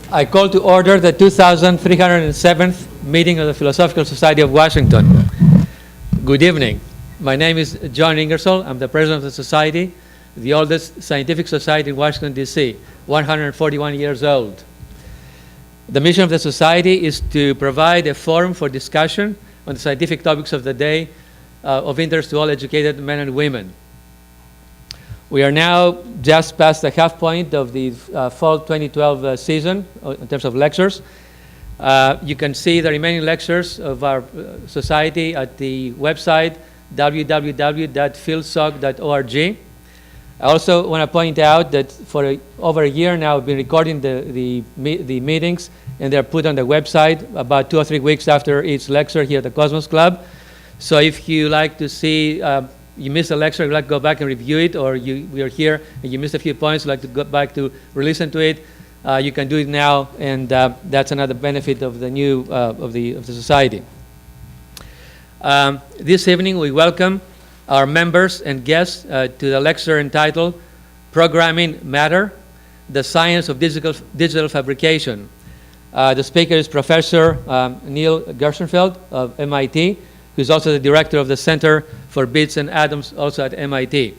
I call to order the 2307th meeting of the Philosophical Society of Washington. Good evening. My name is John Ingersoll. I'm the president of the society, the oldest scientific society in Washington, D.C., 141 years old. The mission of the society is to provide a forum for discussion on the scientific topics of the day of interest to all educated men and women. We are now just past the half point of the fall 2012 season in terms of lectures. You can see the remaining lectures of our society at the website www.philsoc.org. I also want to point out that for over a year now, we've been recording the meetings, and they're put on the website about 2 or 3 weeks after each lecture here at the Cosmos Club. So if you like to see, you missed a lecture, you'd like to go back and review it, or we are here and you missed a few points, you'd like to go back to re-listen to it, you can do it now, and that's another benefit of the new of the society. This evening we welcome our members and guests to the lecture entitled Programming Matter, the Science of Digital Fabrication. The speaker is Professor Neil Gershenfeld of MIT, who's also the director of the Center for Bits and Atoms, also at MIT.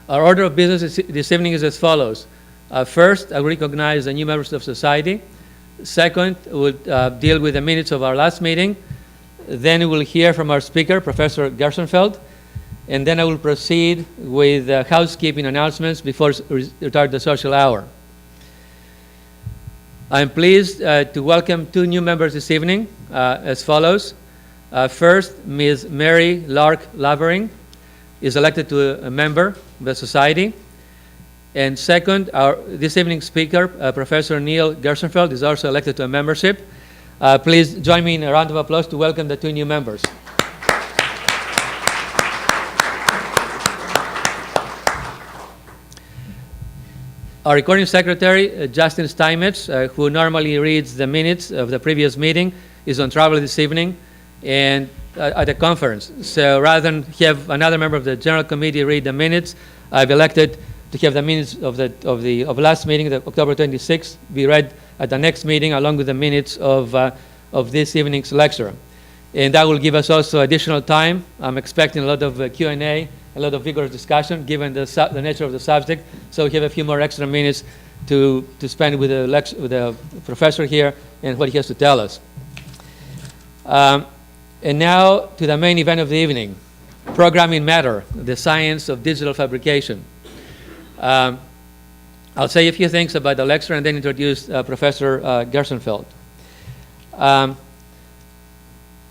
Our order of business this evening is as follows. First, I will recognize the new members of society. Second, we'll deal with the minutes of our last meeting. Then we will hear from our speaker, Professor Gershenfeld. And then I will proceed with housekeeping announcements before we start the social hour. I'm pleased to welcome 2 new members this evening as follows. First, Ms. Mary Lark Lavering is elected to a member of the society. And second, this evening's speaker, Professor Neil Gershenfeld, is also elected to a membership. Please join me in a round of applause to welcome the 2 new members. Our recording secretary, Justin Steinmetz, who normally reads the minutes of the previous meeting, is on travel this evening and at a conference. So rather than have another member of the general committee read the minutes, I've elected to have the minutes of last meeting, the October 26th, be read at the next meeting along with the minutes of this evening's lecture. And that will give us also additional time. I'm expecting a lot of Q&A, a lot of vigorous discussion given the nature of the subject. So we have a few more extra minutes to spend with the professor here and what he has to tell us. And now to the main event of the evening, Programming Matter, the Science of Digital Fabrication. I'll say a few things about the lecture and then introduce Professor Gershenfeld.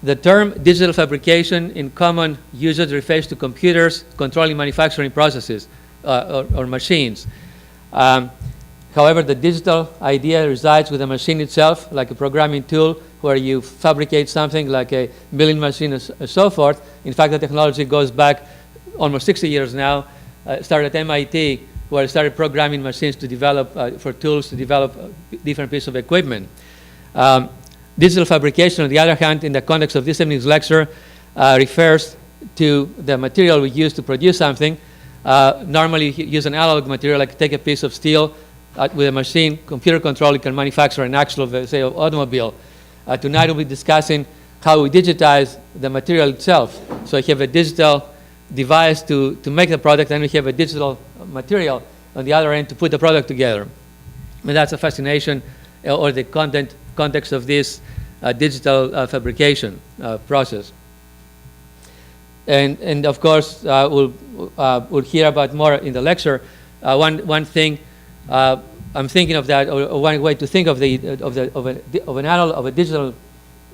The term digital fabrication in common usage refers to computers controlling manufacturing processes or machines. However, the digital idea resides with the machine itself, like a programming tool where you fabricate something like a milling machine and so forth. In fact, the technology goes back almost 60 years now. Started at MIT, where I started programming machines to develop, for tools to develop different pieces of equipment. Digital fabrication, on the other hand, in the context of this evening's lecture, refers to the material we use to produce something. Normally, you use an analog material, like take a piece of steel with a machine, computer control, you can manufacture an actual, say, automobile. Tonight, we'll be discussing how we digitize the material itself. So you have a digital device to make the product, and we have a digital material on the other end to put the product together. And that's a fascination or the context of this digital fabrication process. And of course, we'll hear about more in the lecture. One thing I'm thinking of that, or one way to think of a digital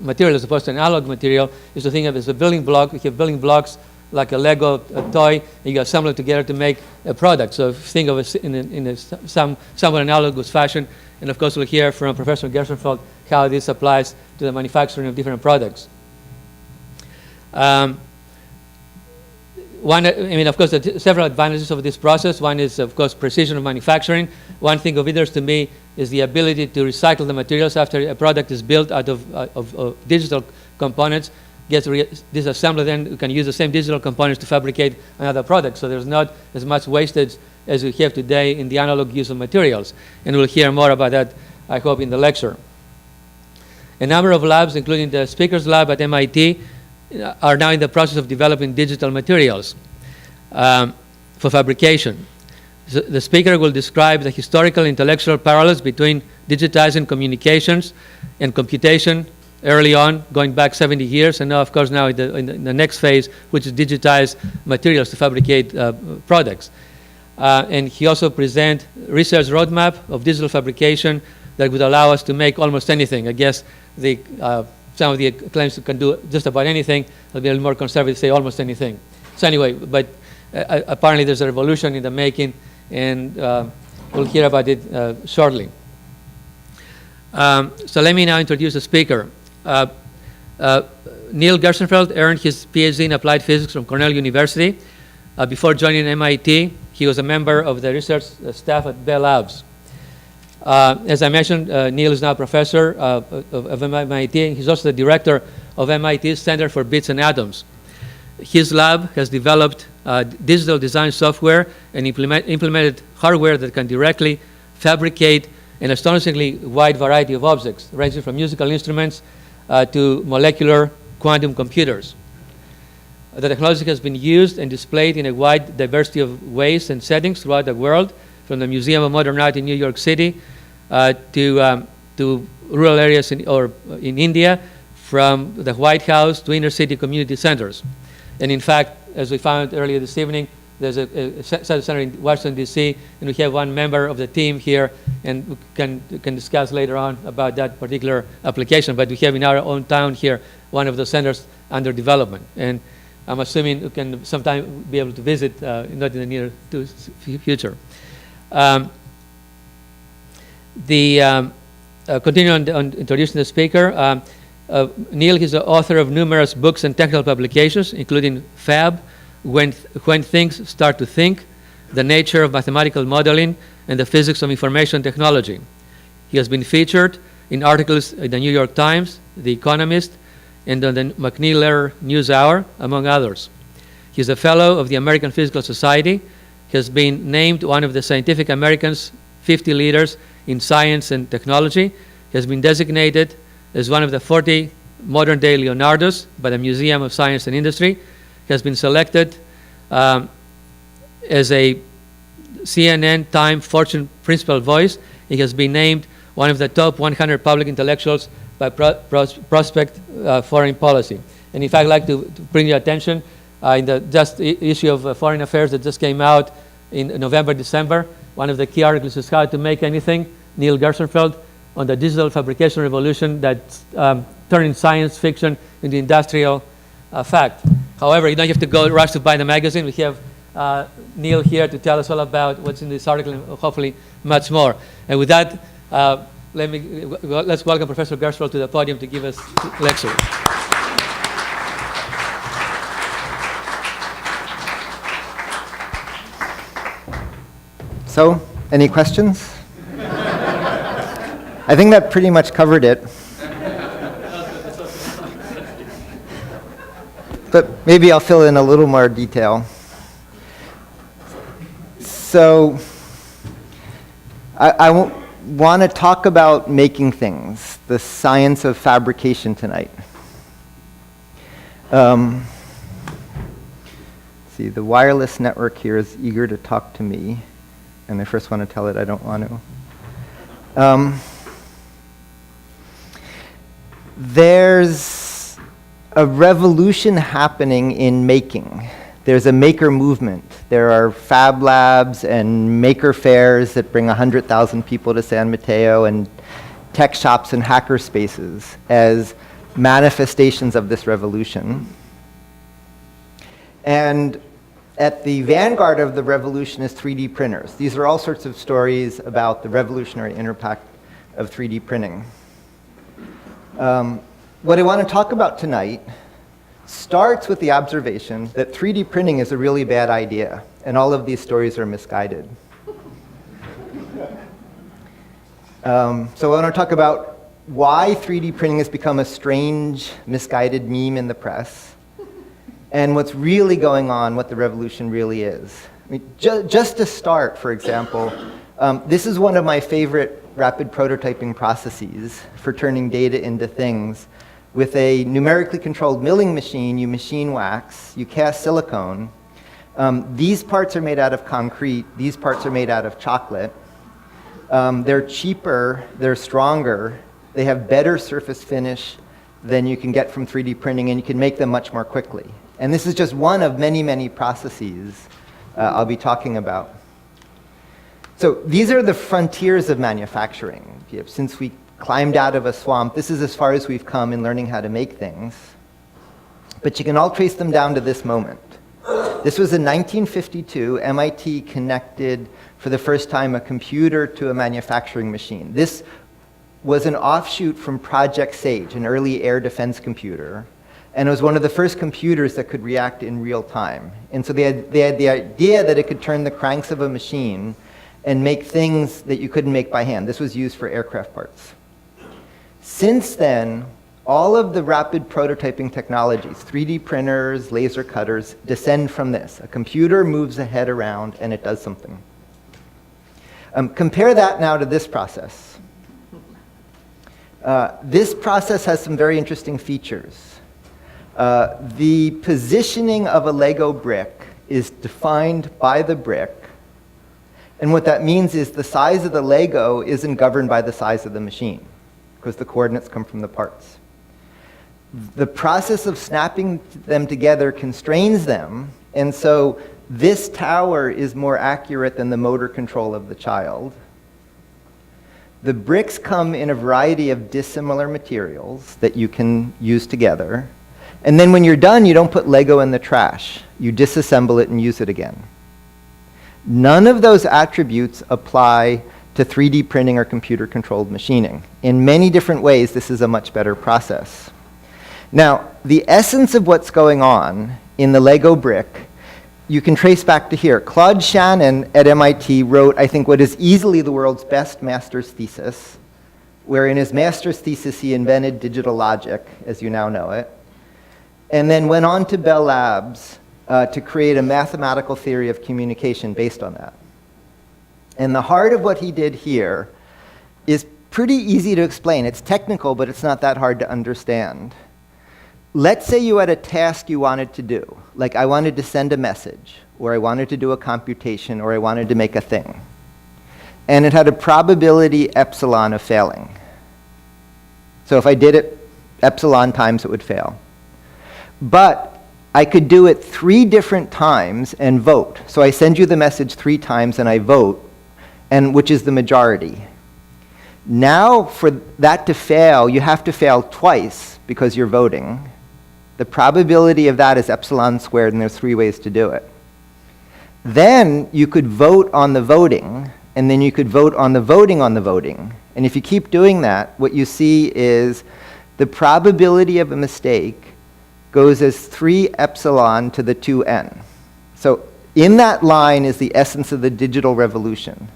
material as opposed to an analog material, is to think of it as a building block. We have building blocks like a Lego toy, and you assemble it together to make a product. So think of it in a somewhat analogous fashion. And of course, we'll hear from Professor Gershenfeld how this applies to the manufacturing of different products. Of course, there are several advantages of this process. One is, of course, precision of manufacturing. One thing of interest to me is the ability to recycle the materials after a product is built out of digital components. gets disassembled, then you can use the same digital components to fabricate another product. So there's not as much wastage as we have today in the analog use of materials. And we'll hear more about that, I hope, in the lecture. A number of labs, including the Speaker's Lab at MIT, are now in the process of developing digital materials for fabrication. So the speaker will describe the historical intellectual parallels between digitizing communications and computation early on, going back 70 years, and now, of course, now in the next phase, which is digitize materials to fabricate products. And he also present research roadmap of digital fabrication that would allow us to make almost anything. I guess some of the claims can do just about anything. I'll be a little more conservative, say almost anything. So anyway, but apparently there's a revolution in the making, and we'll hear about it shortly. So let me now introduce the speaker. Neil Gershenfeld earned his PhD in applied physics from Cornell University. Before joining MIT, he was a member of the research staff at Bell Labs. As I mentioned, Neil is now a professor of MIT. He's also the director of MIT's Center for Bits and Atoms. His lab has developed digital design software and implemented hardware that can directly fabricate an astonishingly wide variety of objects, ranging from musical instruments to molecular quantum computers. The technology has been used and displayed in a wide diversity of ways and settings throughout the world, from the Museum of Modern Art in New York City to rural areas in India, from the White House to inner city community centers. And in fact, as we found earlier this evening, there's a center in Washington, D.C., and we have one member of the team here, and we can discuss later on about that particular application. But we have in our own town here one of the centers under development. And I'm assuming we can sometime be able to visit, not in the near future. Continuing on introducing the speaker, Neil is the author of numerous books and technical publications, including Fab, When Things Start to Think, The Nature of Mathematical Modeling, and the Physics of Information Technology. He has been featured in articles in the New York Times, The Economist, and on the McNeil NewsHour, among others. He is a fellow of the American Physical Society. He has been named one of the Scientific American's 50 leaders in science and technology. He has been designated as one of the 40 modern-day Leonardos by the Museum of Science and Industry. He has been selected as a CNN, Time, Fortune principal voice. He has been named one of the top 100 public intellectuals by Prospect Foreign Policy. And in fact, I'd like to bring your attention in the just issue of Foreign Affairs that just came out in November, December. One of the key articles is How to Make Anything, Neil Gershenfeld, on the digital fabrication revolution that's turning science fiction into industrial fact. However, you don't have to go rush to buy the magazine. We have Neil here to tell us all about what's in this article and hopefully much more. And with that, let's welcome Professor Gershenfeld to the podium to give us a lecture. So, any questions? I think that pretty much covered it. But maybe I'll fill in a little more detail. So, I want to talk about making things, the science of fabrication tonight. See, the wireless network here is eager to talk to me, and I first want to tell it I don't want to. There's a revolution happening in making. There's a maker movement. There are fab labs and maker fairs that bring 100,000 people to San Mateo, and tech shops and hacker spaces as manifestations of this revolution. And at the vanguard of the revolution is 3D printers. These are all sorts of stories about the revolutionary impact of 3D printing. What I want to talk about tonight starts with the observation that 3D printing is a really bad idea, and all of these stories are misguided. So I want to talk about why 3D printing has become a strange, misguided meme in the press, and what's really going on, what the revolution really is. I mean, just to start, for example, this is one of my favorite rapid prototyping processes for turning data into things. With a numerically controlled milling machine, you machine wax, you cast silicone. These parts are made out of concrete, these parts are made out of chocolate. They're cheaper, they're stronger, they have better surface finish than you can get from 3D printing, and you can make them much more quickly. And this is just one of many, many processes I'll be talking about. So these are the frontiers of manufacturing. Since we climbed out of a swamp, this is as far as we've come in learning how to make things. But you can all trace them down to this moment. This was in 1952. MIT connected for the first time a computer to a manufacturing machine. This was an offshoot from Project Sage, an early air defense computer. And it was one of the first computers that could react in real time. And so they had the idea that it could turn the cranks of a machine and make things that you couldn't make by hand. This was used for aircraft parts. Since then, all of the rapid prototyping technologies, 3D printers, laser cutters, descend from this. A computer moves a head around and it does something. Compare that now to this process. This process has some very interesting features. The positioning of a Lego brick is defined by the brick. And what that means is the size of the Lego isn't governed by the size of the machine, because the coordinates come from the parts. The process of snapping them together constrains them, and so this tower is more accurate than the motor control of the child. The bricks come in a variety of dissimilar materials that you can use together. And then when you're done, you don't put Lego in the trash. You disassemble it and use it again. None of those attributes apply to 3D printing or computer-controlled machining. In many different ways, this is a much better process. Now, the essence of what's going on in the Lego brick, you can trace back to here. Claude Shannon at MIT wrote, I think, what is easily the world's best master's thesis, where in his master's thesis he invented digital logic, as you now know it, and then went on to Bell Labs to create a mathematical theory of communication based on that. And the heart of what he did here is pretty easy to explain. It's technical, but it's not that hard to understand. Let's say you had a task you wanted to do, like I wanted to send a message, or I wanted to do a computation, or I wanted to make a thing. And it had a probability epsilon of failing. So if I did it epsilon times, it would fail. But I could do it 3 different times and vote. So I send you the message 3 times and I vote, and which is the majority. Now, for that to fail, you have to fail twice because you're voting. The probability of that is epsilon squared, and there's 3 ways to do it. Then you could vote on the voting, and then you could vote on the voting on the voting. And if you keep doing that, what you see is the probability of a mistake goes as 3 epsilon to the 2n. So in that line is the essence of the digital revolution.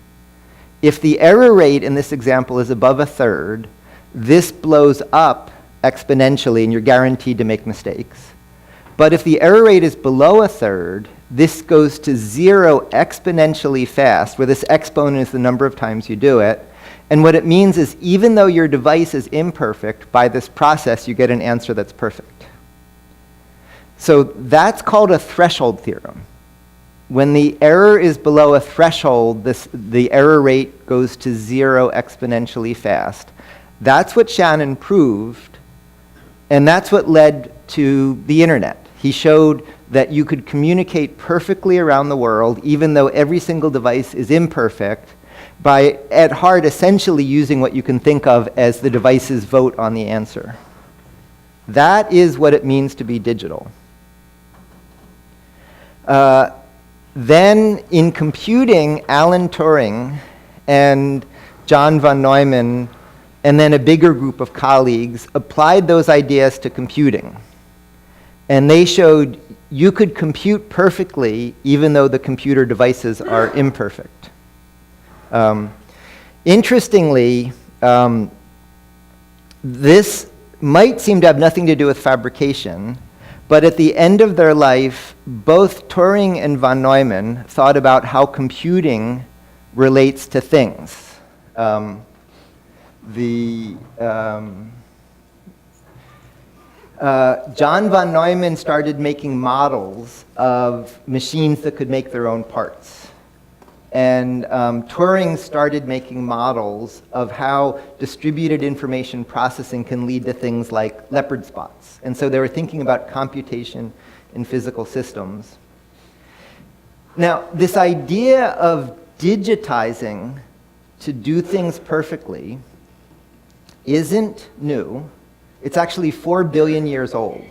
If the error rate in this example is above 1/3, this blows up exponentially and you're guaranteed to make mistakes. But if the error rate is below 1/3, this goes to 0 exponentially fast, where this exponent is the number of times you do it. And what it means is even though your device is imperfect, by this process you get an answer that's perfect. So that's called a threshold theorem. When the error is below a threshold, the error rate goes to 0 exponentially fast. That's what Shannon proved, and that's what led to the internet. He showed that you could communicate perfectly around the world, even though every single device is imperfect, by, at heart, essentially using what you can think of as the device's vote on the answer. That is what it means to be digital. Then in computing, Alan Turing and John von Neumann, and then a bigger group of colleagues, applied those ideas to computing. And they showed you could compute perfectly even though the computer devices are imperfect. Interestingly, This might seem to have nothing to do with fabrication, but at the end of their life, both Turing and von Neumann thought about how computing relates to things. John von Neumann started making models of machines that could make their own parts. And Turing started making models of how distributed information processing can lead to things like leopard spots. And so they were thinking about computation in physical systems. Now, this idea of digitizing to do things perfectly isn't new. It's actually 4 billion years old.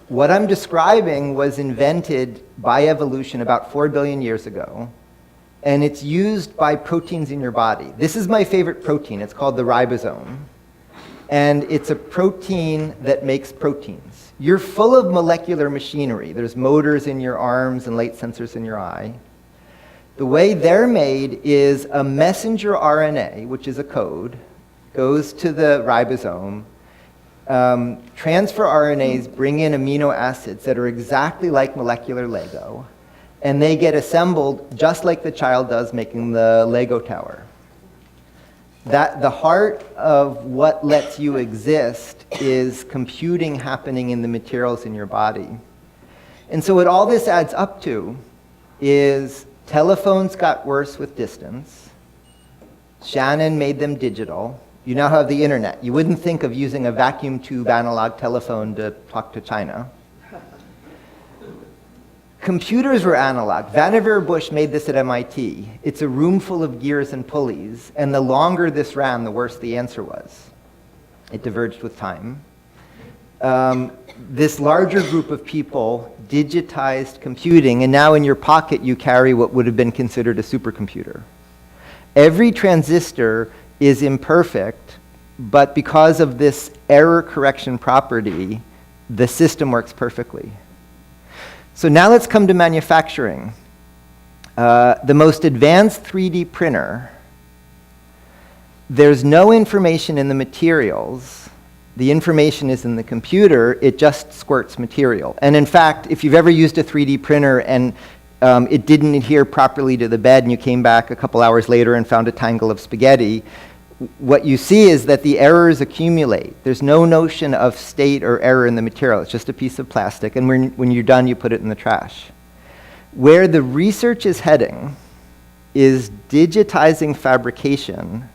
What I'm describing was invented by evolution about 4 billion years ago, and it's used by proteins in your body. This is my favorite protein. It's called the ribosome, and it's a protein that makes proteins. You're full of molecular machinery. There's motors in your arms and light sensors in your eye. The way they're made is a messenger RNA, which is a code, goes to the ribosome. Transfer RNAs bring in amino acids that are exactly like molecular Lego, and they get assembled just like the child does making the Lego tower. That the heart of what lets you exist is computing happening in the materials in your body. And so what all this adds up to is telephones got worse with distance. Shannon made them digital. You now have the internet. You wouldn't think of using a vacuum tube analog telephone to talk to China. Computers were analog. Vannevar Bush made this at MIT. It's a room full of gears and pulleys, and the longer this ran, the worse the answer was. It diverged with time. This larger group of people digitized computing, and now in your pocket you carry what would have been considered a supercomputer. Every transistor is imperfect, but because of this error correction property, the system works perfectly. So now let's come to manufacturing. The most advanced 3D printer, there's no information in the materials. The information is in the computer. It just squirts material. And in fact, if you've ever used a 3D printer and it didn't adhere properly to the bed and you came back a couple hours later and found a tangle of spaghetti, what you see is that the errors accumulate. There's no notion of state or error in the material. It's just a piece of plastic, and when you're done, you put it in the trash. Where the research is heading is digitizing fabrication,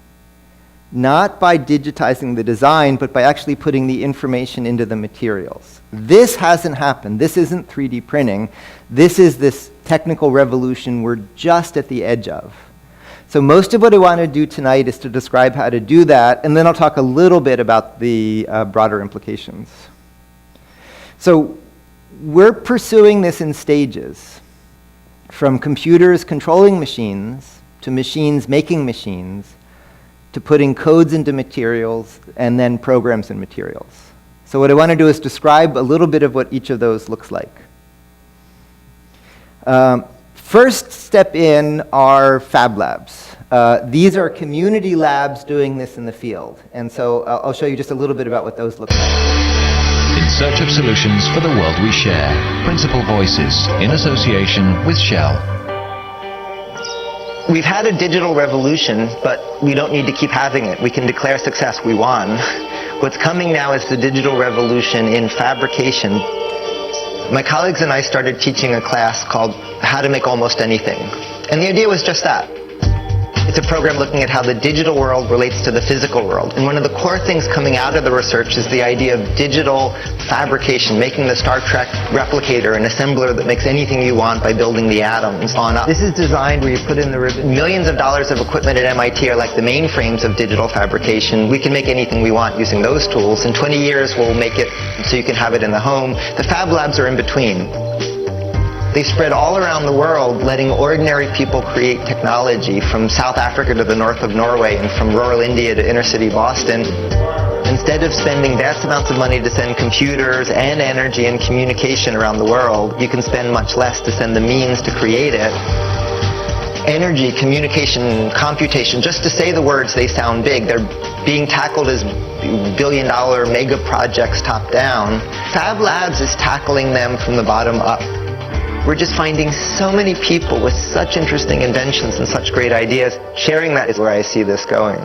not by digitizing the design, but by actually putting the information into the materials. This hasn't happened. This isn't 3D printing. This is this technical revolution we're just at the edge of. So most of what I want to do tonight is to describe how to do that, and then I'll talk a little bit about the broader implications. So we're pursuing this in stages, from computers controlling machines, to machines making machines, to putting codes into materials, and then programs in materials. So what I want to do is describe a little bit of what each of those looks like. First step in are fab labs. These are community labs doing this in the field. And so I'll show you just a little bit about what those look like. In search of solutions for the world we share. Principal Voices, in association with Shell. We've had a digital revolution, but we don't need to keep having it. We can declare success, we won. What's coming now is the digital revolution in fabrication. My colleagues and I started teaching a class called How to Make Almost Anything. And the idea was just that. It's a program looking at how the digital world relates to the physical world. And one of the core things coming out of the research is the idea of digital fabrication, making the Star Trek replicator, an assembler that makes anything you want by building the atoms on up. This is designed where you put in the ribbon. Millions of dollars of equipment at MIT are like the mainframes of digital fabrication. We can make anything we want using those tools. In 20 years, we'll make it so you can have it in the home. The fab labs are in between. They spread all around the world, letting ordinary people create technology from South Africa to the north of Norway and from rural India to inner city Boston. Instead of spending vast amounts of money to send computers and energy and communication around the world, you can spend much less to send the means to create it. energy, communication, computation. Just to say the words, they sound big. They're being tackled as billion-dollar mega projects top down. Fab Labs is tackling them from the bottom up. We're just finding so many people with such interesting inventions and such great ideas. Sharing that is where I see this going.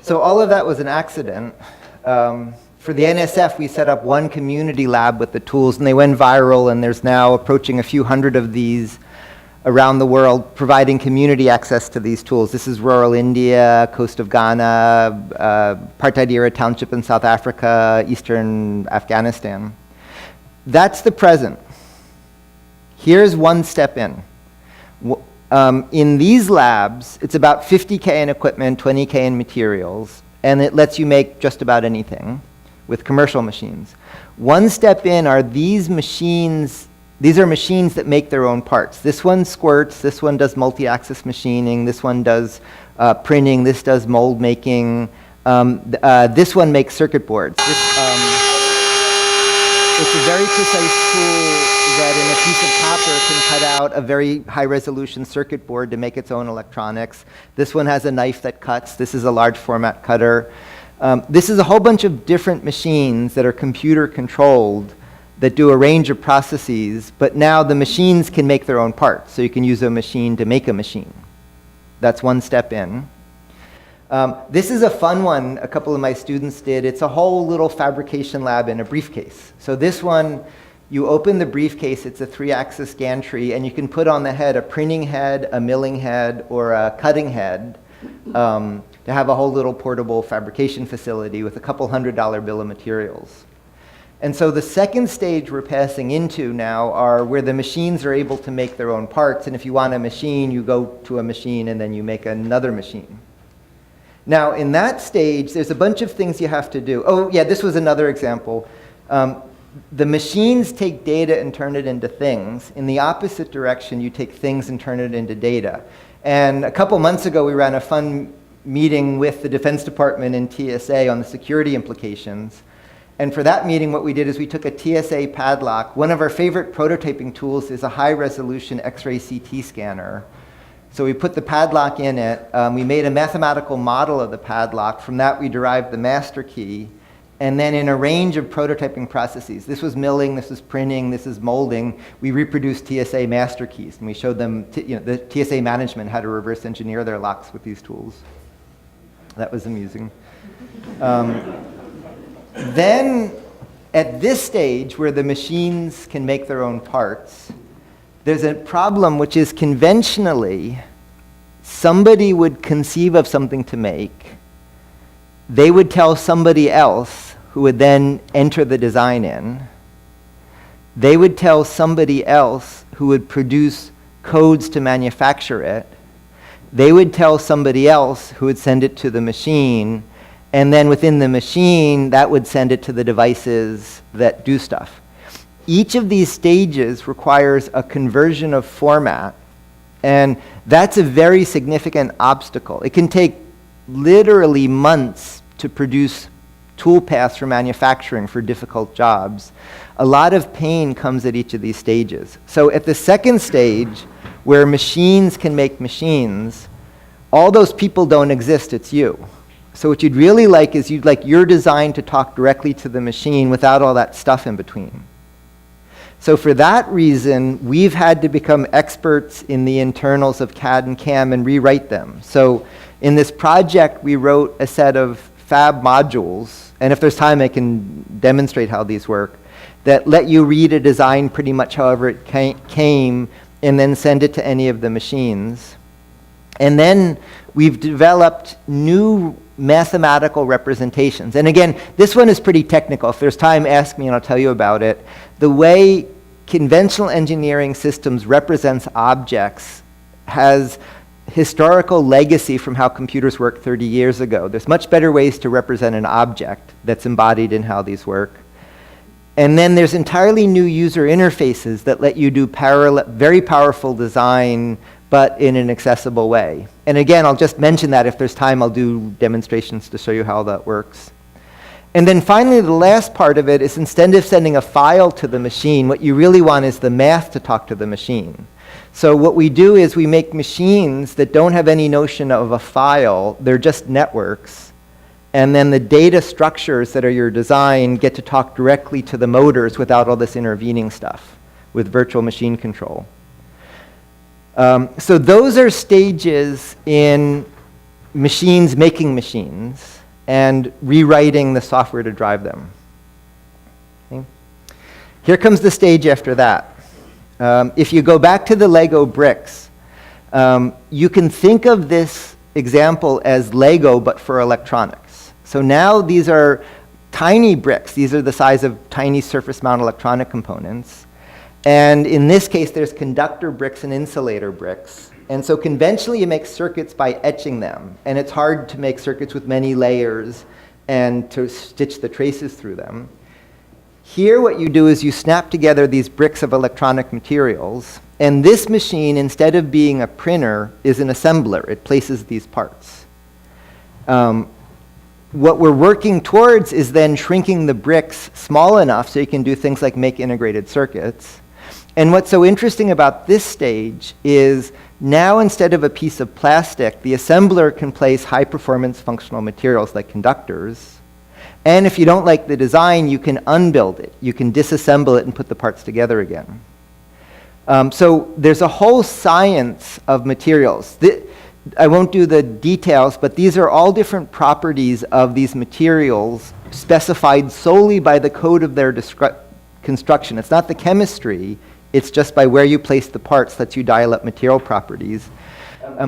So all of that was an accident. For the NSF, we set up one community lab with the tools, and they went viral, and there's now approaching a few hundred of these around the world, providing community access to these tools. This is rural India, coast of Ghana, Partidira Township in South Africa, eastern Afghanistan. That's the present. Here's one step in. In these labs, it's about 50K in equipment, 20K in materials, and it lets you make just about anything with commercial machines. One step in are these machines. These are machines that make their own parts. This one squirts, this one does multi-axis machining, this one does printing, this does mold making, this one makes circuit boards. It's a very precise tool that in a piece of copper can cut out a very high-resolution circuit board to make its own electronics. This one has a knife that cuts. This is a large format cutter. This is a whole bunch of different machines that are computer-controlled that do a range of processes, but now the machines can make their own parts, so you can use a machine to make a machine. That's one step in. This is a fun one a couple of my students did. It's a whole little fabrication lab in a briefcase. So this one, you open the briefcase, it's a 3-axis gantry, and you can put on the head a printing head, a milling head, or a cutting head to have a whole little portable fabrication facility with a couple $100 bill of materials. And so the second stage we're passing into now are where the machines are able to make their own parts, and if you want a machine, you go to a machine and then you make another machine. Now, in that stage, there's a bunch of things you have to do. Oh, yeah, this was another example. The machines take data and turn it into things. In the opposite direction, you take things and turn it into data. And a couple months ago, we ran a fun meeting with the Defense Department and TSA on the security implications. And for that meeting, what we did is we took a TSA padlock. One of our favorite prototyping tools is a high-resolution X-ray CT scanner. So we put the padlock in it. We made a mathematical model of the padlock. From that, we derived the master key. And then in a range of prototyping processes, this was milling, this was printing, this is molding, we reproduced TSA master keys. And we showed them, the TSA management how to reverse engineer their locks with these tools. That was amusing. Then, at this stage, where the machines can make their own parts, there's a problem which is conventionally, somebody would conceive of something to make, they would tell somebody else who would then enter the design in, they would tell somebody else who would produce codes to manufacture it, they would tell somebody else who would send it to the machine, and then within the machine, that would send it to the devices that do stuff. Each of these stages requires a conversion of format, and that's a very significant obstacle. It can take literally months to produce tool paths for manufacturing for difficult jobs. A lot of pain comes at each of these stages. So at the second stage, where machines can make machines, all those people don't exist, it's you. So what you'd really like is you'd like your design to talk directly to the machine without all that stuff in between. So for that reason, we've had to become experts in the internals of CAD and CAM and rewrite them. So in this project, we wrote a set of fab modules, and if there's time, I can demonstrate how these work, that let you read a design pretty much however it came and then send it to any of the machines. And then we've developed new mathematical representations. And again, this one is pretty technical. If there's time, ask me and I'll tell you about it. The way conventional engineering systems represents objects has historical legacy from how computers worked 30 years ago. There's much better ways to represent an object that's embodied in how these work. And then there's entirely new user interfaces that let you do very powerful design, but in an accessible way. And again, I'll just mention that if there's time, I'll do demonstrations to show you how that works. And then finally, the last part of it is instead of sending a file to the machine, what you really want is the math to talk to the machine. So what we do is we make machines that don't have any notion of a file, they're just networks. And then the data structures that are your design get to talk directly to the motors without all this intervening stuff with virtual machine control. So those are stages in machines making machines and rewriting the software to drive them. Okay. Here comes the stage after that. If you go back to the Lego bricks, you can think of this example as Lego but for electronics. So now these are tiny bricks. These are the size of tiny surface mount electronic components. And in this case, there's conductor bricks and insulator bricks. And so conventionally, you make circuits by etching them. And it's hard to make circuits with many layers and to stitch the traces through them. Here, what you do is you snap together these bricks of electronic materials. And this machine, instead of being a printer, is an assembler. It places these parts. What we're working towards is then shrinking the bricks small enough so you can do things like make integrated circuits. And what's so interesting about this stage is now instead of a piece of plastic, the assembler can place high-performance functional materials like conductors. And if you don't like the design, you can unbuild it. You can disassemble it and put the parts together again. So there's a whole science of materials. I won't do the details, but these are all different properties of these materials specified solely by the code of their construction. It's not the chemistry. It's just by where you place the parts lets you dial up material properties.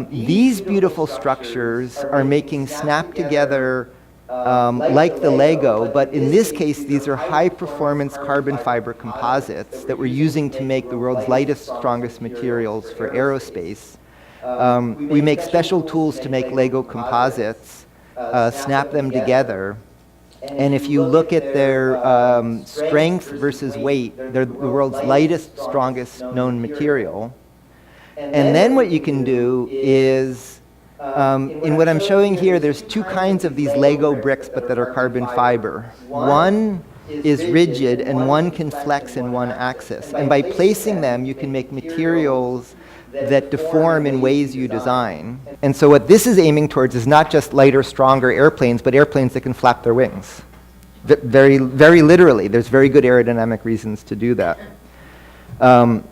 These beautiful structures are making snap together like the Lego, but in this case, these are high-performance carbon fiber composites that we're using to make the world's lightest, strongest materials for aerospace. We make special tools to make Lego composites, snap them together. And if you look at their strength versus weight, they're the world's lightest, strongest known material. And then what you can do is, in what I'm showing here, there's two kinds of these Lego bricks, but that are carbon fiber. One is rigid, and one can flex in one axis. And by placing them, you can make materials that deform in ways you design. And so what this is aiming towards is not just lighter, stronger airplanes, but airplanes that can flap their wings. Very, very literally. There's very good aerodynamic reasons to do that. One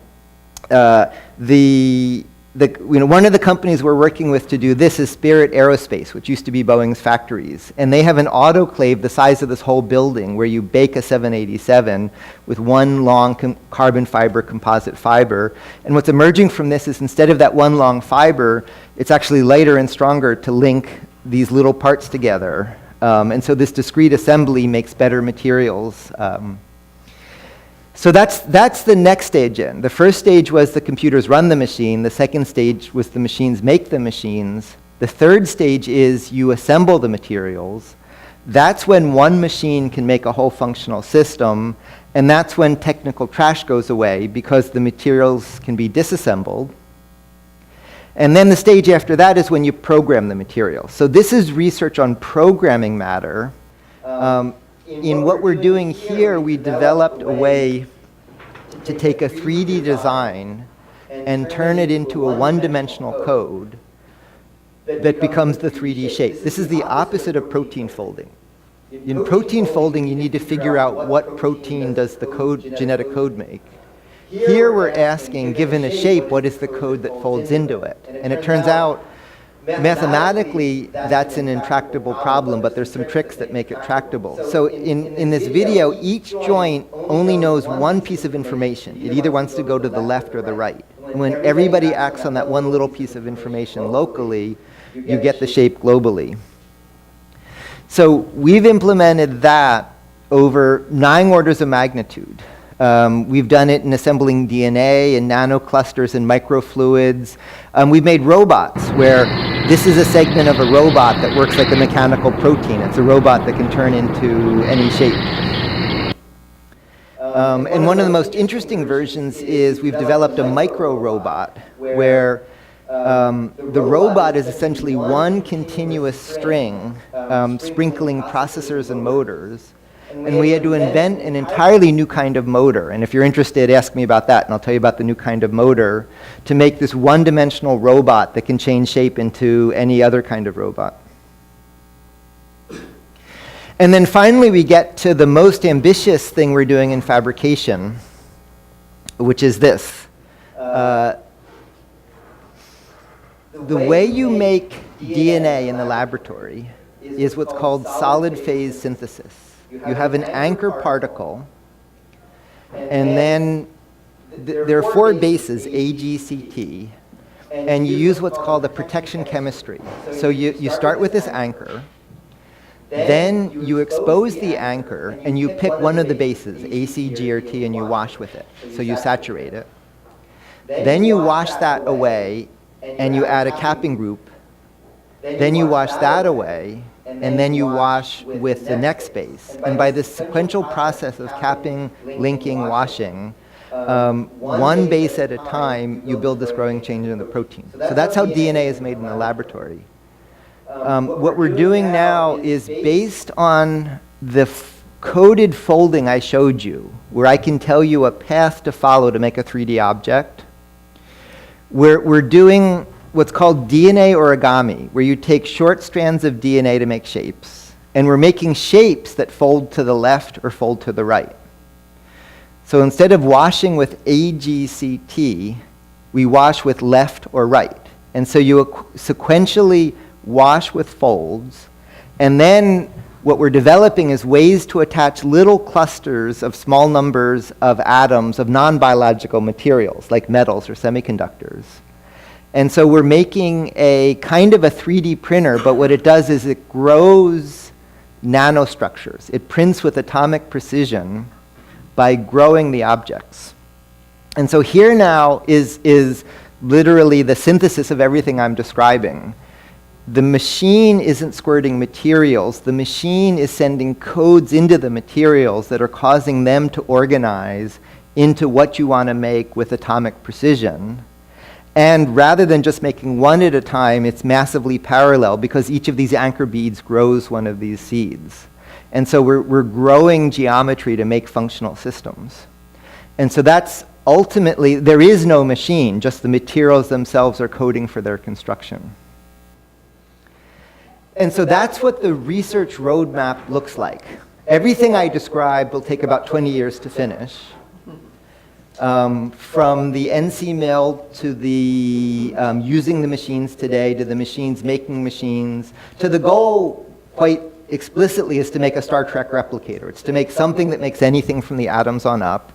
of the companies we're working with to do this is Spirit Aerospace, which used to be Boeing's factories. And they have an autoclave the size of this whole building where you bake a 787 with one long carbon fiber composite fiber. And what's emerging from this is instead of that one long fiber, it's actually lighter and stronger to link these little parts together. And so this discrete assembly makes better materials. So that's the next stage in. The first stage was the computers run the machine. The second stage was the machines make the machines. The third stage is you assemble the materials. That's when one machine can make a whole functional system, and that's when technical trash goes away because the materials can be disassembled. And then the stage after that is when you program the material. So this is research on programming matter. In what we're doing here, we developed a way to take a 3D design and turn it into a one-dimensional code that becomes the 3D shape. This is the opposite of protein folding. In protein folding, you need to figure out what protein does the genetic code make. Here we're asking, given a shape, what is the code that folds into it? And it turns out, mathematically, that's an intractable problem, but there's some tricks that make it tractable. So in this video, each joint only knows one piece of information. It either wants to go to the left or the right. And when everybody acts on that one little piece of information locally, you get the shape globally. So we've implemented that over 9 orders of magnitude. We've done it in assembling DNA and nanoclusters and microfluids. We've made robots where this is a segment of a robot that works like a mechanical protein. It's a robot that can turn into any shape. And one of the most interesting versions is we've developed a micro-robot where the robot is essentially one continuous string sprinkling processors and motors. And we had to invent an entirely new kind of motor. And if you're interested, ask me about that, and I'll tell you about the new kind of motor to make this one-dimensional robot that can change shape into any other kind of robot. And then finally, we get to the most ambitious thing we're doing in fabrication, which is this. The way you make DNA in the laboratory is what's called solid phase synthesis. You have an anchor particle, and then there are 4 bases, A, G, C, T, and you use what's called a protection chemistry. So you start with this anchor, then you expose the anchor, and you pick one of the bases, A, C, G, or T, and you wash with it. So you saturate it. Then you wash that away, and you add a capping group. Then you wash that away, and then you wash with the next base. And by this sequential process of capping, linking, washing, one base at a time, you build this growing change in the protein. So that's how DNA is made in the laboratory. What we're doing now is based on the coded folding I showed you, where I can tell you a path to follow to make a 3D object. We're doing what's called DNA origami, where you take short strands of DNA to make shapes. And we're making shapes that fold to the left or fold to the right. So instead of washing with AGCT, we wash with left or right. And so you sequentially wash with folds. And then what we're developing is ways to attach little clusters of small numbers of atoms of non-biological materials, like metals or semiconductors. And so we're making a kind of a 3D printer, but what it does is it grows nanostructures. It prints with atomic precision by growing the objects. And so here now is literally the synthesis of everything I'm describing. The machine isn't squirting materials. The machine is sending codes into the materials that are causing them to organize into what you want to make with atomic precision. And rather than just making one at a time, it's massively parallel because each of these anchor beads grows one of these seeds. And so we're growing geometry to make functional systems. And so that's ultimately, there is no machine, just the materials themselves are coding for their construction. And so that's what the research roadmap looks like. Everything I described will take about 20 years to finish. From the NC mill to the using the machines today, to the machines making machines, to the goal quite explicitly is to make a Star Trek replicator. It's to make something that makes anything from the atoms on up.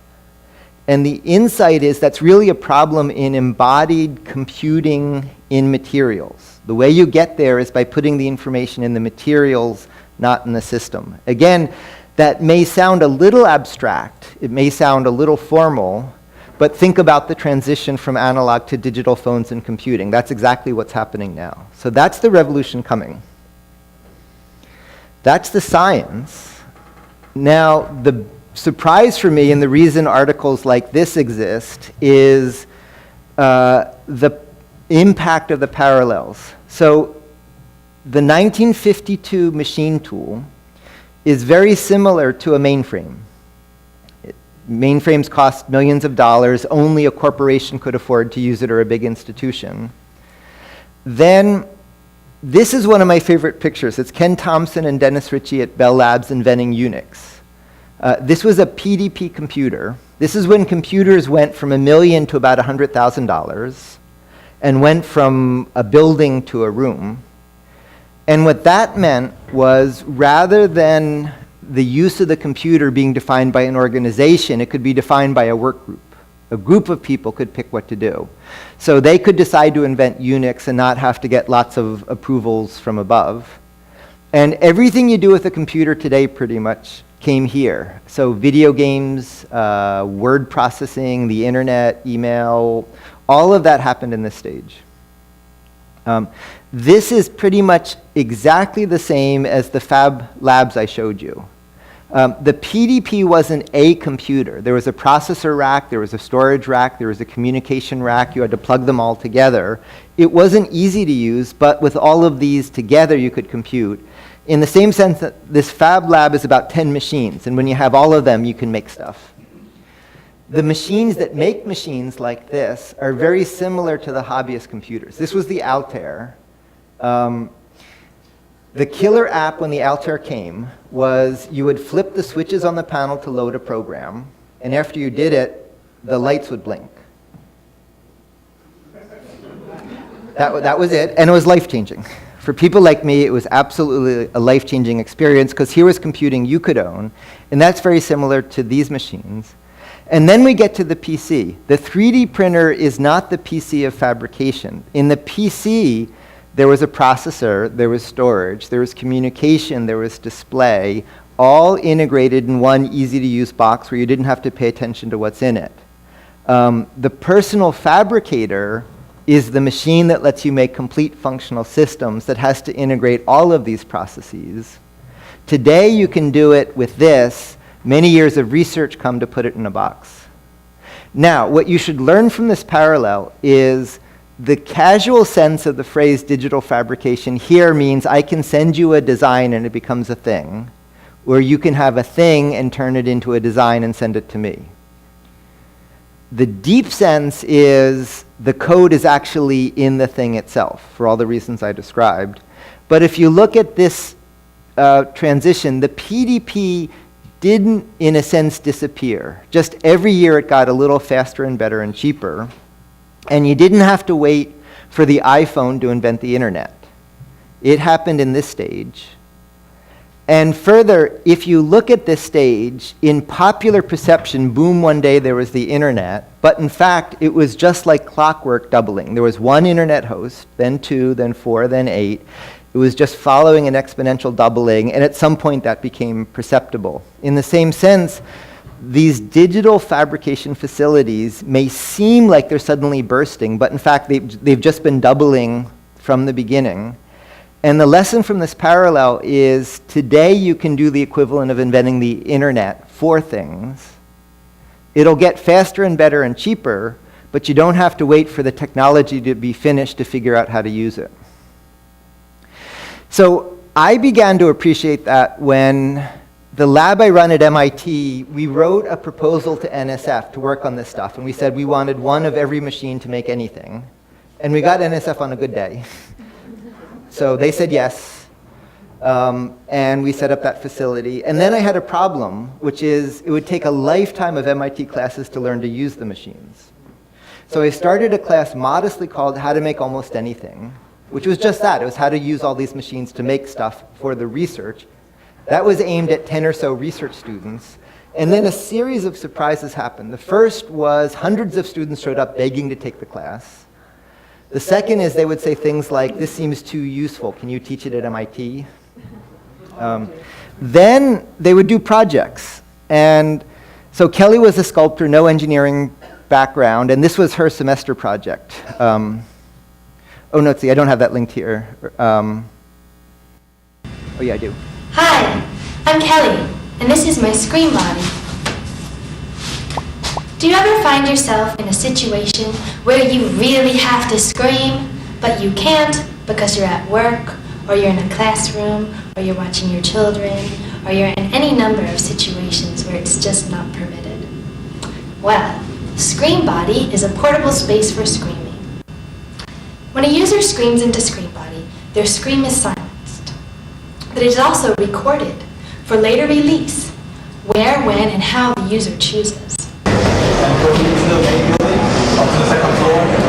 And the insight is that's really a problem in embodied computing in materials. The way you get there is by putting the information in the materials, not in the system. Again, that may sound a little abstract, it may sound a little formal, but think about the transition from analog to digital phones and computing. That's exactly what's happening now. So that's the revolution coming. That's the science. Now, the surprise for me, and the reason articles like this exist, is the impact of the parallels. So the 1952 machine tool is very similar to a mainframe. Mainframes cost millions of dollars. Only a corporation could afford to use it, or a big institution. Then, this is one of my favorite pictures. It's Ken Thompson and Dennis Ritchie at Bell Labs inventing Unix. This was a PDP computer. This is when computers went from $1 million to about $100,000 and went from a building to a room. And what that meant was, rather than the use of the computer being defined by an organization, it could be defined by a work group. A group of people could pick what to do. So they could decide to invent Unix and not have to get lots of approvals from above. And everything you do with a computer today pretty much came here. So video games, word processing, the internet, email, all of that happened in this stage. This is pretty much exactly the same as the Fab Labs I showed you. The PDP wasn't a computer. There was a processor rack, there was a storage rack, there was a communication rack. You had to plug them all together. It wasn't easy to use, but with all of these together you could compute. in the same sense that this fab lab is about 10 machines, and when you have all of them, you can make stuff. The machines that make machines like this are very similar to the hobbyist computers. This was the Altair. The killer app when the Altair came was you would flip the switches on the panel to load a program, and after you did it, the lights would blink. That was it, and it was life-changing. For people like me, it was absolutely a life-changing experience because here was computing you could own, and that's very similar to these machines. And then we get to the PC. The 3D printer is not the PC of fabrication. In the PC, there was a processor, there was storage, there was communication, there was display, all integrated in one easy-to-use box where you didn't have to pay attention to what's in it. The personal fabricator is the machine that lets you make complete functional systems that has to integrate all of these processes. Today, you can do it with this. Many years of research come to put it in a box. Now, what you should learn from this parallel is the casual sense of the phrase digital fabrication here means I can send you a design and it becomes a thing, or you can have a thing and turn it into a design and send it to me. The deep sense is the code is actually in the thing itself, for all the reasons I described. But if you look at this transition, the PDP didn't, in a sense, disappear. Just every year it got a little faster and better and cheaper. And you didn't have to wait for the iPhone to invent the internet. It happened in this stage. And further, if you look at this stage, in popular perception, boom, one day there was the internet, but in fact, it was just like clockwork doubling. There was one internet host, then 2, then 4, then 8. It was just following an exponential doubling, and at some point that became perceptible. In the same sense, these digital fabrication facilities may seem like they're suddenly bursting, but in fact, they've just been doubling from the beginning. And the lesson from this parallel is today you can do the equivalent of inventing the internet for things. It'll get faster and better and cheaper, but you don't have to wait for the technology to be finished to figure out how to use it. So I began to appreciate that when the lab I run at MIT, we wrote a proposal to NSF to work on this stuff, and we said we wanted one of every machine to make anything. And we got NSF on a good day. So they said yes, and we set up that facility. And then I had a problem, which is it would take a lifetime of MIT classes to learn to use the machines. So I started a class modestly called How to Make Almost Anything, which was just that. It was how to use all these machines to make stuff for the research. That was aimed at 10 or so research students. And then a series of surprises happened. The first was hundreds of students showed up begging to take the class. The second is they would say things like, this seems too useful, can you teach it at MIT? Then they would do projects. And so Kelly was a sculptor, no engineering background, and this was her semester project. Oh no, see, I don't have that linked here. Oh yeah, I do. Hi, I'm Kelly, and this is my scream body. Do you ever find yourself in a situation where you really have to scream, but you can't because you're at work, or you're in a classroom, or you're watching your children, or you're in any number of situations where it's just not permitted? Well, Scream Body is a portable space for screaming. When a user screams into Scream Body, their scream is silenced. But it is also recorded for later release, where, when, and how the user chooses. And go into the main building, up to the second floor, and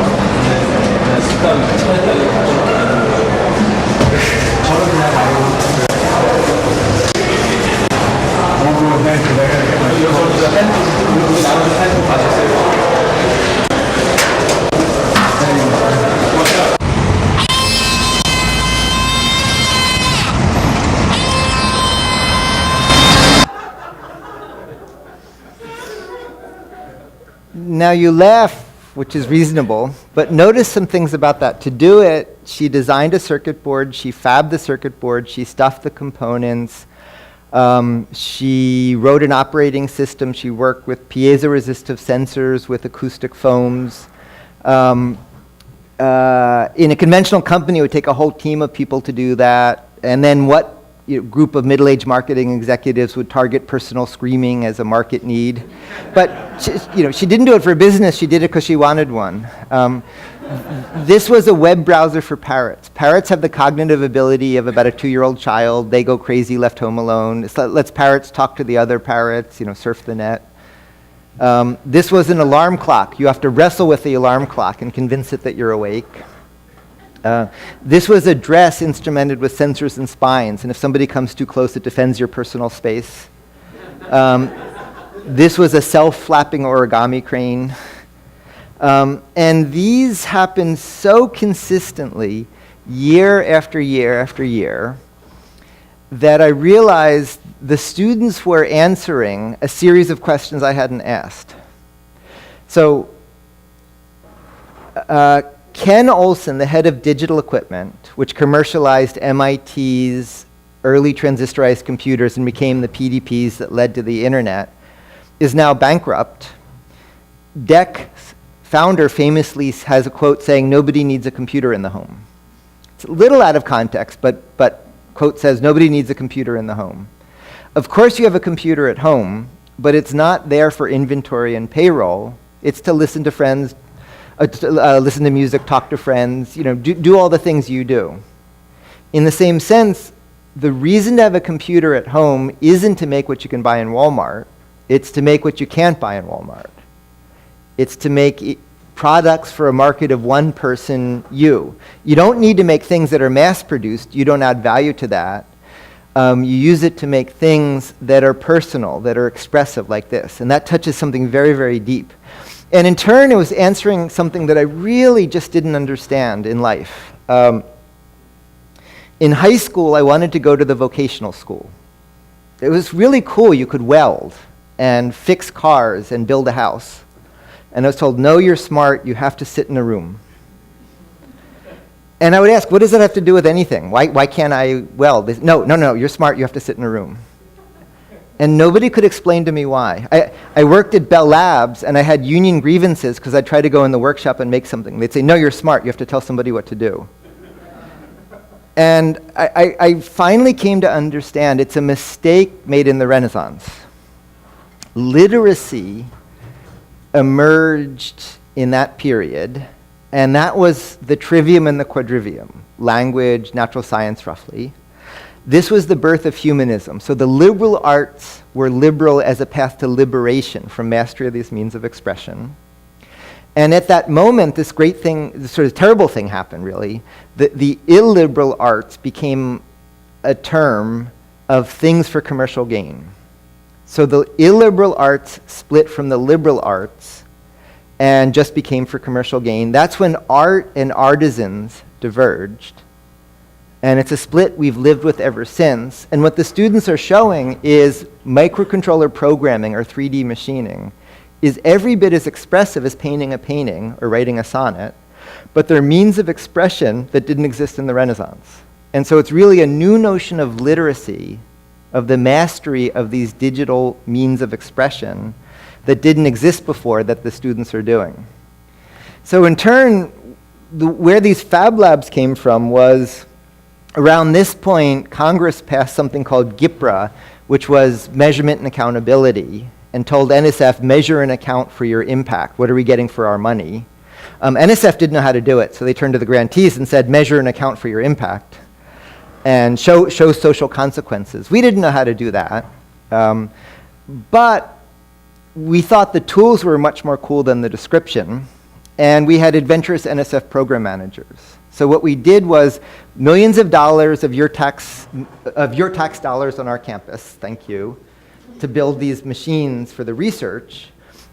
Now you laugh, which is reasonable, but notice some things about that. To do it, she designed a circuit board, she fabbed the circuit board, she stuffed the components, she wrote an operating system, she worked with piezo-resistive sensors, with acoustic foams. In a conventional company, it would take a whole team of people to do that. And then what group of middle-aged marketing executives would target personal screaming as a market need. But she didn't do it for business, she did it because she wanted one. This was a web browser for parrots. Parrots have the cognitive ability of about a 2-year-old child. They go crazy left home alone. It lets parrots talk to the other parrots, surf the net. This was an alarm clock. You have to wrestle with the alarm clock and convince it that you're awake. This was a dress instrumented with sensors and spines, and if somebody comes too close, it defends your personal space. This was a self-flapping origami crane. And these happened so consistently, year after year after year, that I realized the students were answering a series of questions I hadn't asked. So, Ken Olsen, the head of digital equipment, which commercialized MIT's early transistorized computers and became the PDPs that led to the internet, is now bankrupt. DEC's founder famously has a quote saying, "Nobody needs a computer in the home." It's a little out of context, but quote says, "Nobody needs a computer in the home." Of course you have a computer at home, but it's not there for inventory and payroll. It's to listen to friends, listen to music, talk to friends, do all the things you do. In the same sense, the reason to have a computer at home isn't to make what you can buy in Walmart. It's to make what you can't buy in Walmart. It's to make products for a market of one person, you. You don't need to make things that are mass-produced. You don't add value to that. You use it to make things that are personal, that are expressive like this. And that touches something very, very deep. And in turn, it was answering something that I really just didn't understand in life. In high school, I wanted to go to the vocational school. It was really cool. You could weld and fix cars and build a house. And I was told, no, you're smart. You have to sit in a room. And I would ask, what does that have to do with anything? Why can't I weld? No, you're smart. You have to sit in a room. And nobody could explain to me why. I worked at Bell Labs, and I had union grievances because I'd try to go in the workshop and make something. They'd say, no, you're smart. You have to tell somebody what to do. And I finally came to understand it's a mistake made in the Renaissance. Literacy emerged in that period, and that was the trivium and the quadrivium, language, natural science, roughly. This was the birth of humanism. So the liberal arts were liberal as a path to liberation from mastery of these means of expression. And at that moment, this great thing, this sort of terrible thing happened, really. The illiberal arts became a term of things for commercial gain. So the illiberal arts split from the liberal arts and just became for commercial gain. That's when art and artisans diverged. And it's a split we've lived with ever since. And what the students are showing is microcontroller programming or 3D machining is every bit as expressive as painting a painting or writing a sonnet, but they're means of expression that didn't exist in the Renaissance. And so it's really a new notion of literacy, of the mastery of these digital means of expression that didn't exist before that the students are doing. So in turn, where these fab labs came from was around this point, Congress passed something called GIPRA, which was measurement and accountability, and told NSF, measure and account for your impact. What are we getting for our money? NSF didn't know how to do it, so they turned to the grantees and said, measure and account for your impact, and show social consequences. We didn't know how to do that, but we thought the tools were much more cool than the description, and we had adventurous NSF program managers. So what we did was millions of dollars of your tax dollars on our campus, thank you, to build these machines for the research.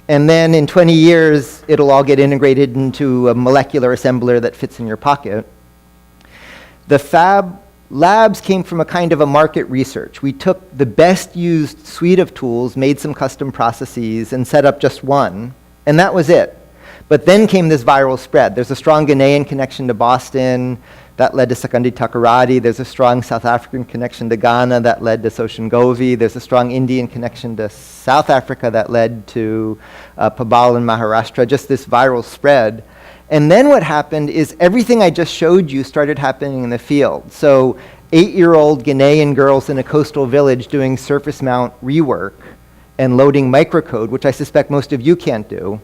And then in 20 years, it'll all get integrated into a molecular assembler that fits in your pocket. The fab labs came from a kind of a market research. We took the best used suite of tools, made some custom processes, and set up just one, and that was it. But then came this viral spread. There's a strong Ghanaian connection to Boston that led to Sakandi Takaradi. There's a strong South African connection to Ghana that led to Soshin Govi. There's a strong Indian connection to South Africa that led to Pabal in Maharashtra, just this viral spread. And then what happened is everything I just showed you started happening in the field. So 8-year-old Ghanaian girls in a coastal village doing surface mount rework and loading microcode, which I suspect most of you can't do.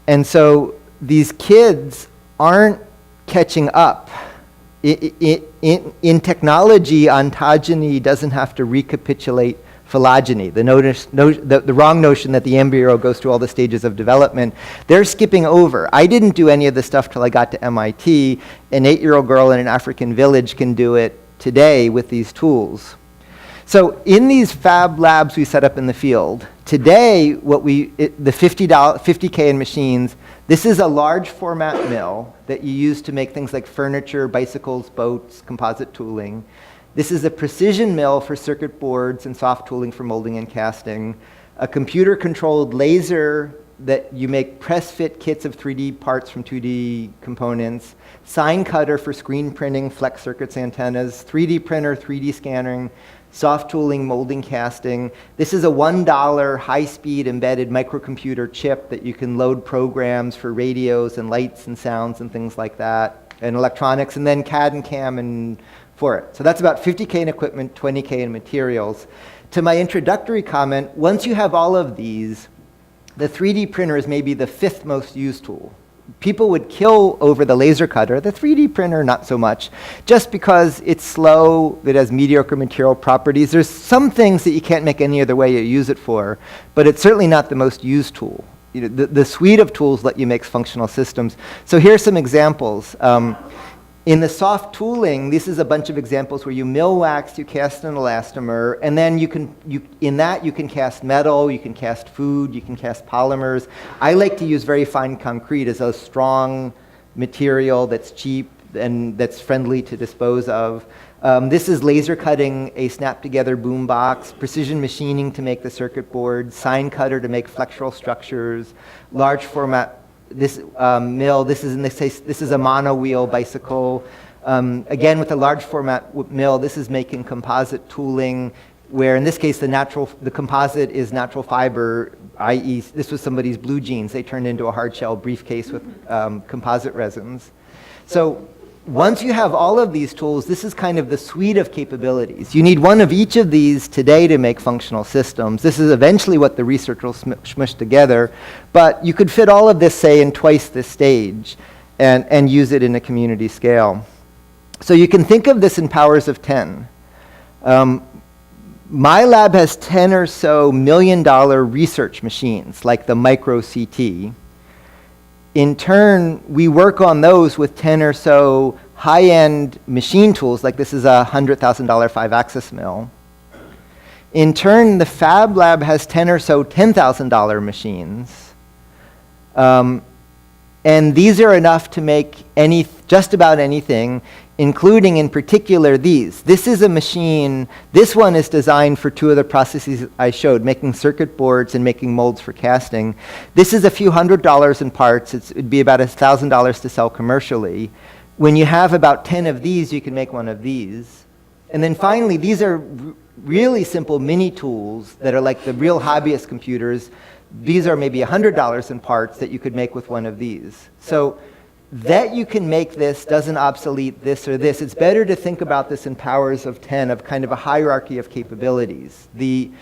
And so these kids aren't catching up. In technology, ontogeny doesn't have to recapitulate phylogeny, the wrong notion that the embryo goes through all the stages of development. They're skipping over. I didn't do any of this stuff till I got to MIT. An 8-year-old girl in an African village can do it today with these tools. So in these fab labs we set up in the field, today the $50K in machines, this is a large format mill that you use to make things like furniture, bicycles, boats, composite tooling. This is a precision mill for circuit boards and soft tooling for molding and casting. A computer-controlled laser that you make press-fit kits of 3D parts from 2D components. Sign cutter for screen printing, flex circuits, antennas. 3D printer, 3D scanning, soft tooling, molding, casting. This is a $1 high-speed embedded microcomputer chip that you can load programs for radios and lights and sounds and things like that, and electronics, and then CAD and CAM and for it. So that's about $50K in equipment, $20K in materials. To my introductory comment, once you have all of these, the 3D printer is maybe the 5th most used tool. People would kill over the laser cutter, the 3D printer not so much, just because it's slow, it has mediocre material properties. There's some things that you can't make any other way you use it for, but it's certainly not the most used tool. You know, the suite of tools let you make functional systems. So here's some examples. In the soft tooling, this is a bunch of examples where you mill wax, you cast an elastomer, and then you can cast metal, you can cast food, you can cast polymers. I like to use very fine concrete as a strong material that's cheap and that's friendly to dispose of. This is laser cutting a snap-together boom box, precision machining to make the circuit board, sign cutter to make flexural structures, large format mill, this is in this case, this is a mono-wheel bicycle. Again, with a large format mill, this is making composite tooling, where in this case the composite is natural fiber, i.e. this was somebody's blue jeans. They turned into a hard shell briefcase with composite resins. So once you have all of these tools, this is kind of the suite of capabilities. You need one of each of these today to make functional systems. This is eventually what the research will smush together, but you could fit all of this, say, in twice this stage and use it in a community scale. So you can think of this in powers of 10. My lab has 10 or so $1 million research machines, like the micro CT. In turn, we work on those with 10 or so high-end machine tools, like this is a $100,000 5-axis mill. In turn, the Fab Lab has 10 or so $10,000 machines. And these are enough to make just about anything, including in particular these. This is a machine, this one is designed for 2 of the processes I showed, making circuit boards and making molds for casting. This is a few $100s in parts. It'd be about $1,000 to sell commercially. When you have about 10 of these, you can make one of these. And then finally, these are really simple mini tools that are like the real hobbyist computers. These are maybe $100 in parts that you could make with one of these. So that you can make this doesn't obsolete this or this. It's better to think about this in powers of 10, of kind of a hierarchy of capabilities. The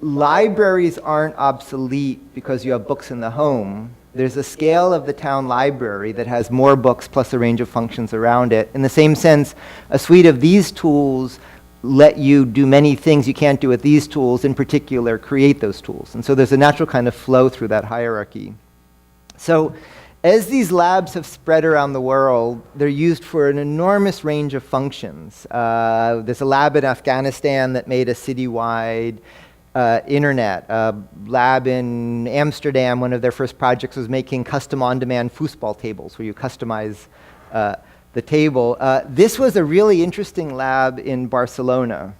libraries aren't obsolete because you have books in the home. There's a scale of the town library that has more books plus a range of functions around it. In the same sense, a suite of these tools let you do many things you can't do with these tools, in particular create those tools. And so there's a natural kind of flow through that hierarchy. So as these labs have spread around the world, they're used for an enormous range of functions. There's a lab in Afghanistan that made a citywide internet. A lab in Amsterdam, one of their first projects was making custom on-demand foosball tables where you customize the table. This was a really interesting lab in Barcelona.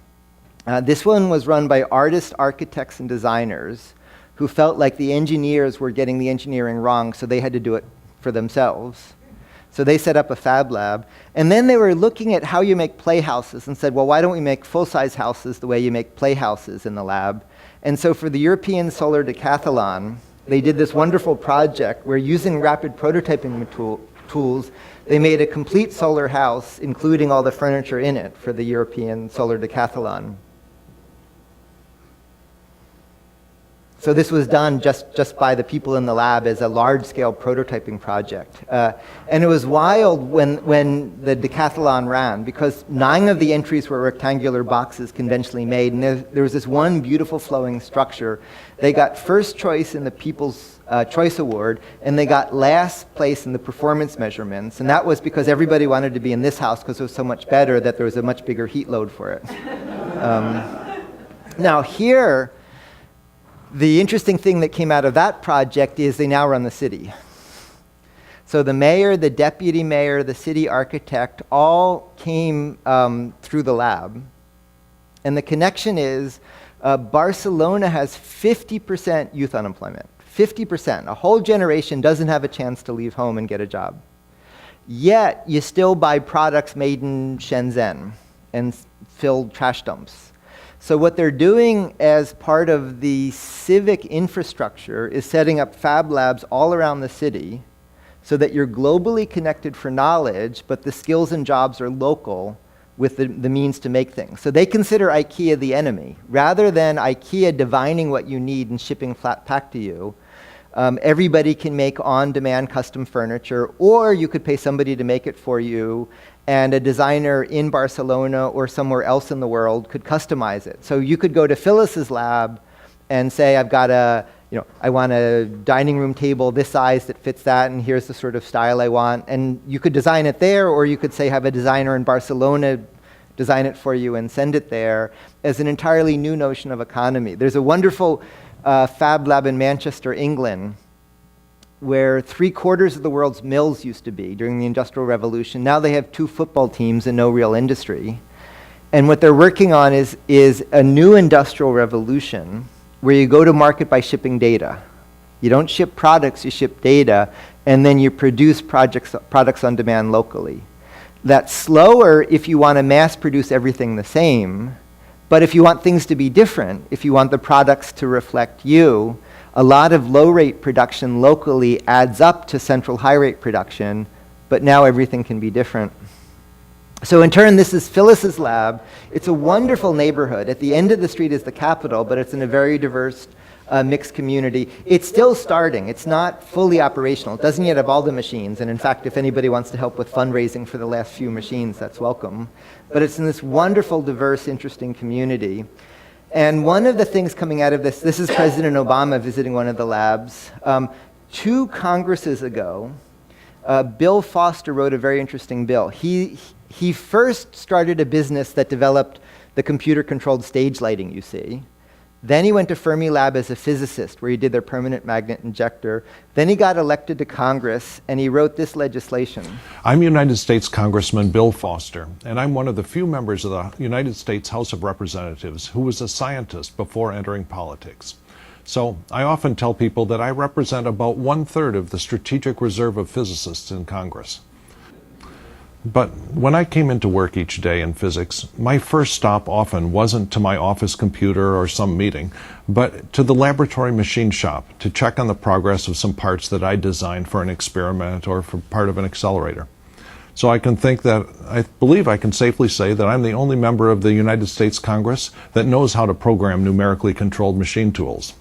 This one was run by artists, architects, and designers who felt like the engineers were getting the engineering wrong, so they had to do it for themselves. So they set up a fab lab. And then they were looking at how you make playhouses and said, well, why don't we make full-size houses the way you make playhouses in the lab? And so for the European Solar Decathlon, they did this wonderful project where using rapid prototyping tools, They made a complete solar house, including all the furniture in it, for the European Solar Decathlon. So this was done just by the people in the lab as a large-scale prototyping project. And it was wild when the decathlon ran, because 9 of the entries were rectangular boxes conventionally made, and there was this one beautiful flowing structure. They got first choice in the People's Choice Award, and they got last place in the performance measurements, and that was because everybody wanted to be in this house because it was so much better that there was a much bigger heat load for it. Now here, the interesting thing that came out of that project is they now run the city. So the mayor, the deputy mayor, the city architect all came through the lab. And the connection is Barcelona has 50% youth unemployment. 50%. A whole generation doesn't have a chance to leave home and get a job. Yet you still buy products made in Shenzhen and fill trash dumps. So what they're doing as part of the civic infrastructure is setting up fab labs all around the city so that you're globally connected for knowledge, but the skills and jobs are local with the means to make things. So they consider IKEA the enemy. Rather than IKEA divining what you need and shipping flat pack to you, everybody can make on-demand custom furniture, or you could pay somebody to make it for you, and a designer in Barcelona or somewhere else in the world could customize it. So you could go to Phyllis's lab and say, I've got I want a dining room table this size that fits that, and here's the sort of style I want. And you could design it there, or you could say, have a designer in Barcelona design it for you and send it there, as an entirely new notion of economy. There's a wonderful fab lab in Manchester, England, where 3/4 of the world's mills used to be during the Industrial Revolution. Now they have 2 football teams and no real industry. And what they're working on is a new industrial revolution where you go to market by shipping data. You don't ship products, you ship data, and then you produce products on demand locally. That's slower if you want to mass produce everything the same, but if you want things to be different, if you want the products to reflect you, a lot of low-rate production locally adds up to central high-rate production, but now everything can be different. So in turn, this is Phyllis's lab. It's a wonderful neighborhood. At the end of the street is the Capitol, but it's in a very diverse mixed community. It's still starting. It's not fully operational. It doesn't yet have all the machines, and in fact, if anybody wants to help with fundraising for the last few machines, that's welcome. But it's in this wonderful, diverse, interesting community. And one of the things coming out of this is President Obama visiting one of the labs. 2 Congresses ago, Bill Foster wrote a very interesting bill. He first started a business that developed the computer-controlled stage lighting you see. Then he went to Fermilab as a physicist, where he did their permanent magnet injector. Then he got elected to Congress, and he wrote this legislation. I'm United States Congressman Bill Foster, and I'm one of the few members of the United States House of Representatives who was a scientist before entering politics. So I often tell people that I represent about 1/3 of the strategic reserve of physicists in Congress. But when I came into work each day in physics, my first stop often wasn't to my office computer or some meeting, but to the laboratory machine shop to check on the progress of some parts that I designed for an experiment or for part of an accelerator. So I believe I can safely say that I'm the only member of the United States Congress that knows how to program numerically controlled machine tools.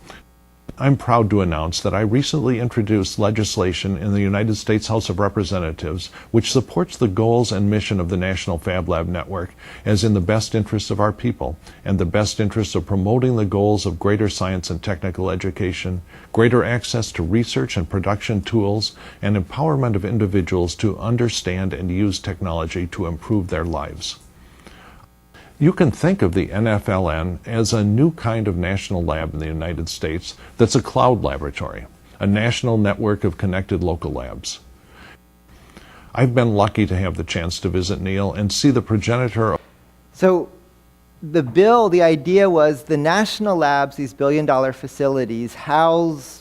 I'm proud to announce that I recently introduced legislation in the United States House of Representatives which supports the goals and mission of the National Fab Lab Network as in the best interests of our people and the best interests of promoting the goals of greater science and technical education, greater access to research and production tools, and empowerment of individuals to understand and use technology to improve their lives. You can think of the NFLN as a new kind of national lab in the United States that's a cloud laboratory, a national network of connected local labs. I've been lucky to have the chance to visit Neil and see the progenitor. So the bill, the idea was the national labs, these billion-dollar facilities, house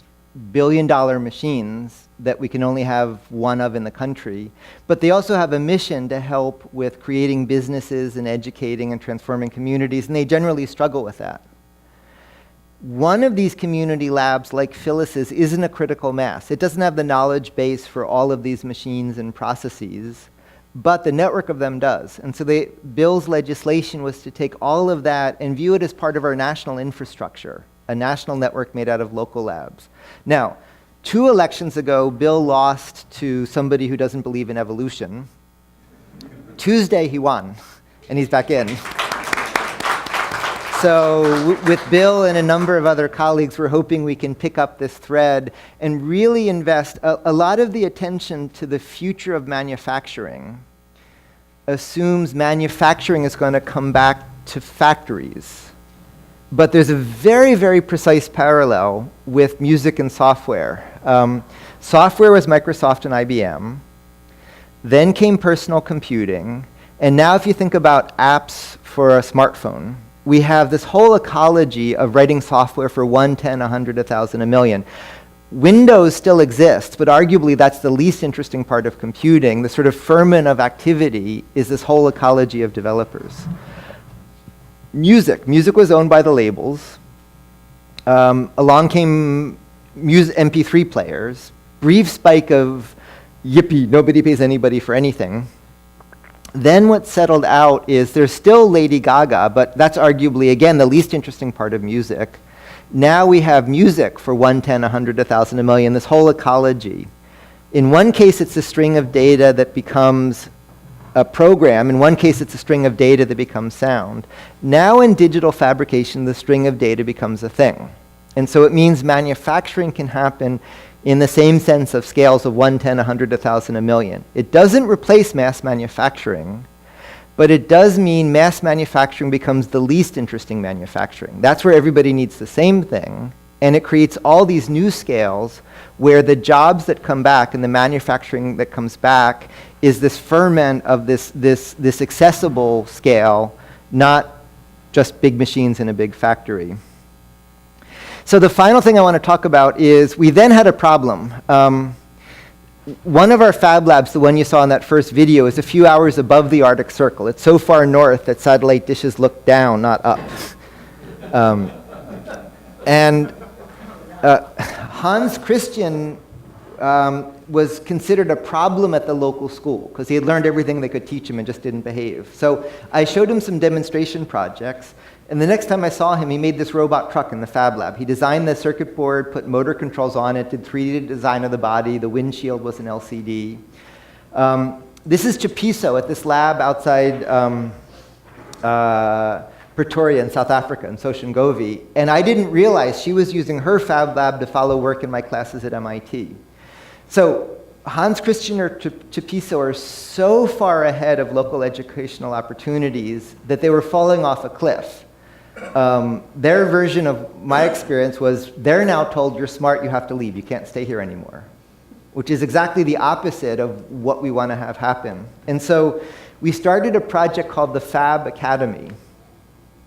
billion-dollar machines that we can only have one of in the country, but they also have a mission to help with creating businesses and educating and transforming communities, and they generally struggle with that. one of these community labs, like Phyllis's, isn't a critical mass. It doesn't have the knowledge base for all of these machines and processes, but the network of them does. And so Bill's legislation was to take all of that and view it as part of our national infrastructure, a national network made out of local labs. Now, 2 elections ago, Bill lost to somebody who doesn't believe in evolution. Tuesday, he won, and he's back in. So with Bill and a number of other colleagues, we're hoping we can pick up this thread and really invest a lot of the attention to the future of manufacturing. Assumes manufacturing is going to come back to factories. But there's a very, very precise parallel with music and software. Software was Microsoft and IBM. Then came personal computing. And now if you think about apps for a smartphone, we have this whole ecology of writing software for 1, 10, 100, 1,000, 1,000,000. Windows still exists, but arguably that's the least interesting part of computing. The sort of ferment of activity is this whole ecology of developers. Music. Music was owned by the labels. Along came MP3 players. Brief spike of, yippee, nobody pays anybody for anything. Then what settled out is there's still Lady Gaga, but that's arguably, again, the least interesting part of music. Now we have music for 1, 10, 100, 1,000, 1,000,000, this whole ecology. In one case, it's a string of data that becomes a program. In one case, it's a string of data that becomes sound. Now in digital fabrication, the string of data becomes a thing. And so it means manufacturing can happen in the same sense of scales of 1, 10, 100, 1,000, 1,000,000. It doesn't replace mass manufacturing, but it does mean mass manufacturing becomes the least interesting manufacturing. That's where everybody needs the same thing, and it creates all these new scales where the jobs that come back and the manufacturing that comes back is this ferment of this accessible scale, not just big machines in a big factory. So the final thing I want to talk about is we then had a problem. One of our fab labs, the one you saw in that first video, is a few hours above the Arctic Circle. It's so far north that satellite dishes look down, not up. Hans Christian was considered a problem at the local school because he had learned everything they could teach him and just didn't behave. So I showed him some demonstration projects, and the next time I saw him, he made this robot truck in the fab lab. He designed the circuit board, put motor controls on it, did 3D design of the body. The windshield was an LCD. This is Chapiso at this lab outside Pretoria in South Africa, in Soshangovi. And I didn't realize she was using her fab lab to follow work in my classes at MIT. So Hans Christian or Chapiso are so far ahead of local educational opportunities that they were falling off a cliff. Their version of my experience was they're now told, you're smart, you have to leave, you can't stay here anymore, which is exactly the opposite of what we want to have happen. And so we started a project called the Fab Academy.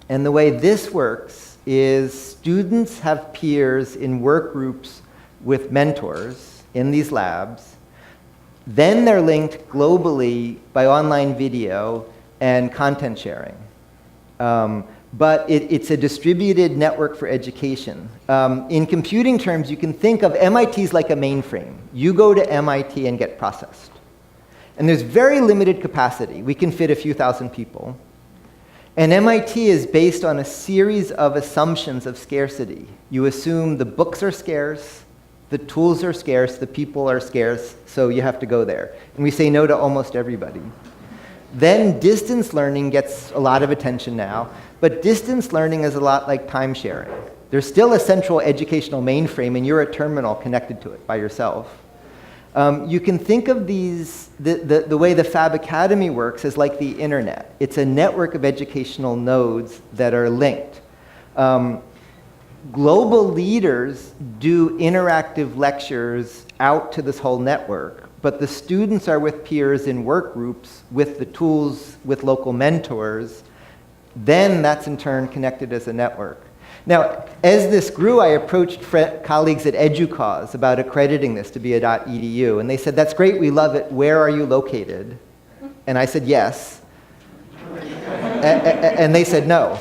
And the way this works is students have peers in work groups with mentors in these labs. Then they're linked globally by online video and content sharing. But it's a distributed network for education. In computing terms, you can think of MIT as like a mainframe. You go to MIT and get processed. And there's very limited capacity. We can fit a few thousand people. And MIT is based on a series of assumptions of scarcity. You assume the books are scarce, the tools are scarce, the people are scarce, so you have to go there. And we say no to almost everybody. Then distance learning gets a lot of attention now, but distance learning is a lot like time sharing. There's still a central educational mainframe and you're a terminal connected to it by yourself. You can think of these, the way the Fab Academy works is like the internet. It's a network of educational nodes that are linked. Global leaders do interactive lectures out to this whole network, but the students are with peers in work groups with the tools, with local mentors. Then that's in turn connected as a network. Now, as this grew, I approached colleagues at EDUCAUSE about accrediting this to be a .edu, and they said, that's great, we love it, where are you located? And I said, yes. And they said, no.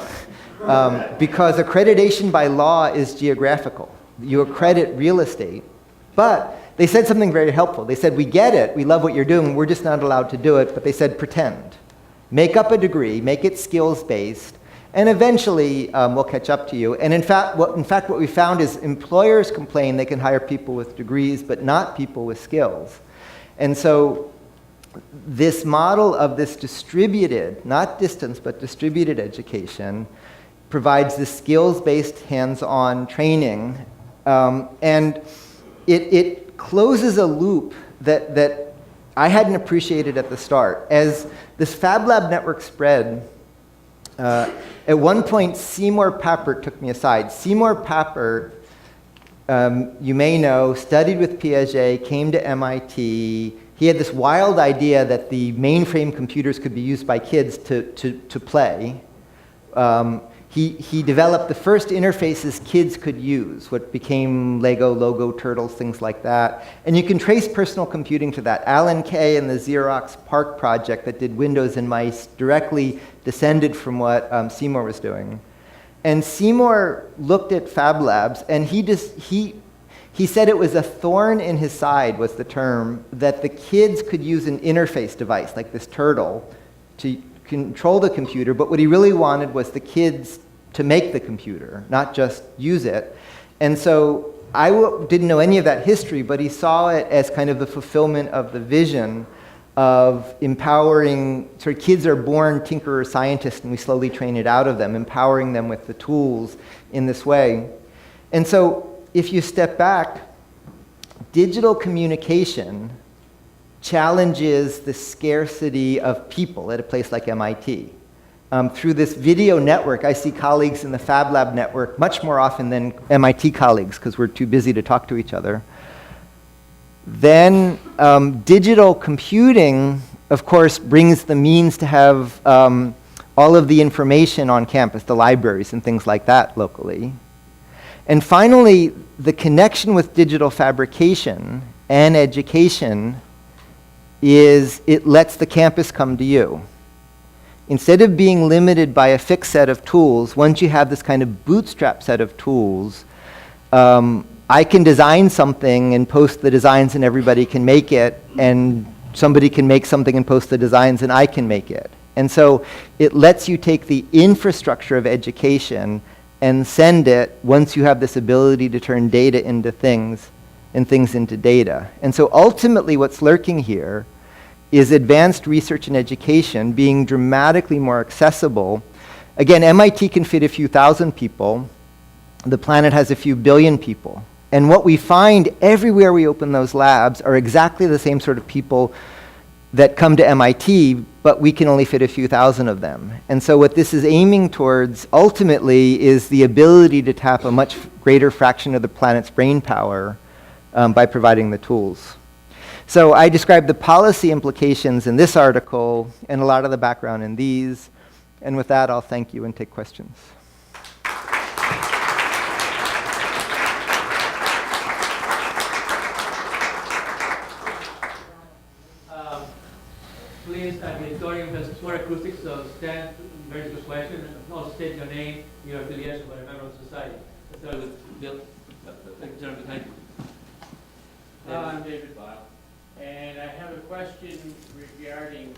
because accreditation by law is geographical. You accredit real estate, but they said something very helpful. They said, we get it, we love what you're doing, we're just not allowed to do it, but they said pretend. Make up a degree, make it skills-based, and eventually we'll catch up to you. And in fact, what we found is employers complain they can hire people with degrees, but not people with skills. And so this model of this distributed, not distance, but distributed education provides this skills-based hands-on training. And it closes a loop that I hadn't appreciated at the start. As this Fab Lab network spread, at one point, Seymour Papert took me aside. Seymour Papert, you may know, studied with Piaget, came to MIT. He had this wild idea that the mainframe computers could be used by kids to play. He developed the first interfaces kids could use, what became Lego, Logo, Turtles, things like that. And you can trace personal computing to that. Alan Kay and the Xerox PARC project that did Windows and mice directly descended from what Seymour was doing. And Seymour looked at Fab Labs, and he said it was a thorn in his side, was the term, that the kids could use an interface device, like this turtle, to control the computer, but what he really wanted was the kids to make the computer, not just use it. And so I didn't know any of that history, but he saw it as kind of the fulfillment of the vision of empowering, sort of kids are born tinkerer scientists and we slowly train it out of them, empowering them with the tools in this way. And so if you step back, digital communication challenges the scarcity of people at a place like MIT. Through this video network, I see colleagues in the Fab Lab network much more often than MIT colleagues because we're too busy to talk to each other. Then digital computing, of course, brings the means to have all of the information on campus, the libraries and things like that locally. And finally, the connection with digital fabrication and education is it lets the campus come to you. Instead of being limited by a fixed set of tools, once you have this kind of bootstrap set of tools, I can design something and post the designs and everybody can make it, and somebody can make something and post the designs and I can make it. And so it lets you take the infrastructure of education and send it once you have this ability to turn data into things and things into data. And so ultimately what's lurking here is advanced research and education being dramatically more accessible. Again, MIT can fit a few thousand people. The planet has a few billion people. And what we find everywhere we open those labs are exactly the same sort of people that come to MIT, but we can only fit a few thousand of them. And so what this is aiming towards ultimately is the ability to tap a much greater fraction of the planet's brain power by providing the tools. So I described the policy implications in this article and a lot of the background in these. And with that, I'll thank you and take questions. Please, the auditorium has poor acoustics, so stand, very good question, and also state your name, your affiliation with a member of society. Let's start with Bill. Gentleman behind you. I'm David Bile, and I have a question regarding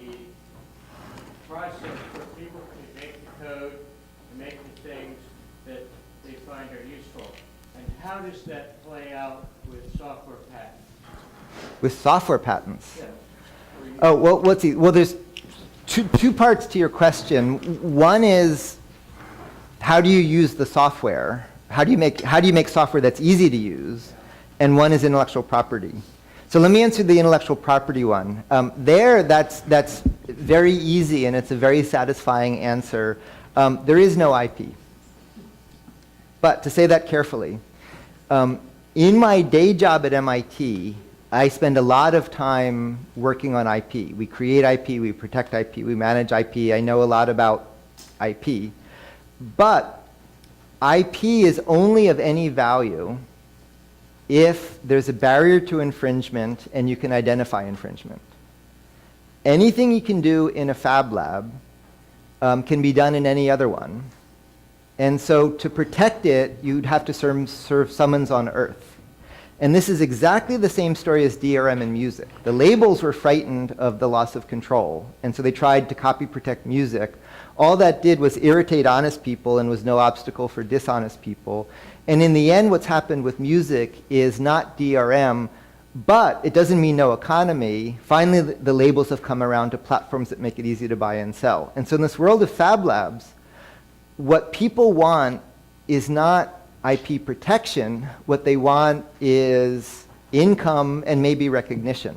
the process for people to make the code, to make the things that they find are useful. And how does that play out with software patents? With software patents? Yeah. Oh, well, let's see. Well, there's two parts to your question. One is, how do you use the software? How do you make software that's easy to use? And one is intellectual property. So let me answer the intellectual property one. That's very easy, and it's a very satisfying answer. There is no IP. But to say that carefully, in my day job at MIT, I spend a lot of time working on IP. We create IP, we protect IP, we manage IP. I know a lot about IP. But IP is only of any value if there's a barrier to infringement and you can identify infringement. Anything you can do in a fab lab can be done in any other one. And so to protect it, you'd have to serve summons on Earth. And this is exactly the same story as DRM in music. The labels were frightened of the loss of control, and so they tried to copy protect music. All that did was irritate honest people and was no obstacle for dishonest people. And in the end, what's happened with music is not DRM, but it doesn't mean no economy. Finally, the labels have come around to platforms that make it easy to buy and sell. And so in this world of Fab Labs, what people want is not IP protection. What they want is income and maybe recognition.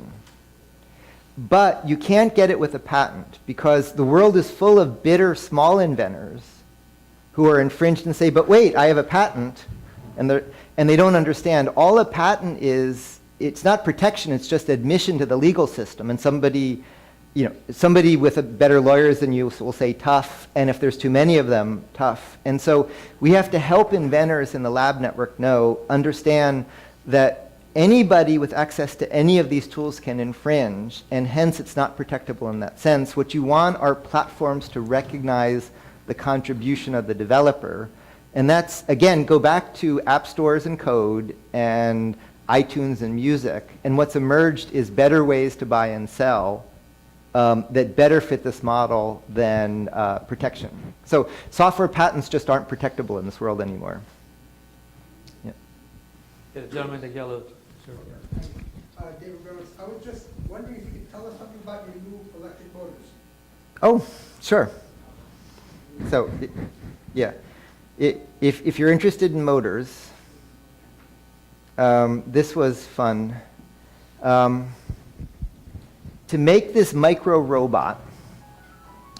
But you can't get it with a patent because the world is full of bitter small inventors who are infringed and say, but wait, I have a patent. And they don't understand. All a patent is, it's not protection, it's just admission to the legal system. And somebody with a better lawyers than you will say tough, and if there's too many of them, tough. And so we have to help inventors in the lab network understand that anybody with access to any of these tools can infringe, and hence it's not protectable in that sense. What you want are platforms to recognize the contribution of the developer. And that's, again, go back to app stores and code and iTunes and music. And what's emerged is better ways to buy and sell that better fit this model than protection. So software patents just aren't protectable in this world anymore. Yeah. The gentleman in the yellow shirt. David Rose, I was just wondering if you could tell us something about your new electric motors. Oh, sure. So, yeah. If you're interested in motors, this was fun. To make this micro robot,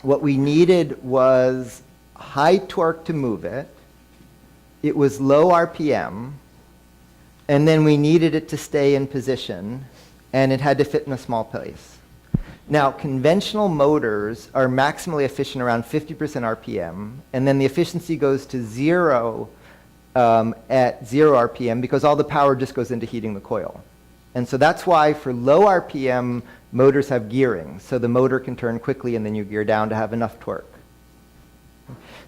what we needed was high torque to move it. It was low RPM, and then we needed it to stay in position, and it had to fit in a small place. Now, conventional motors are maximally efficient around 50% RPM, and then the efficiency goes to zero at 0 RPM because all the power just goes into heating the coil. And so that's why for low RPM, motors have gearing. So the motor can turn quickly and then you gear down to have enough torque.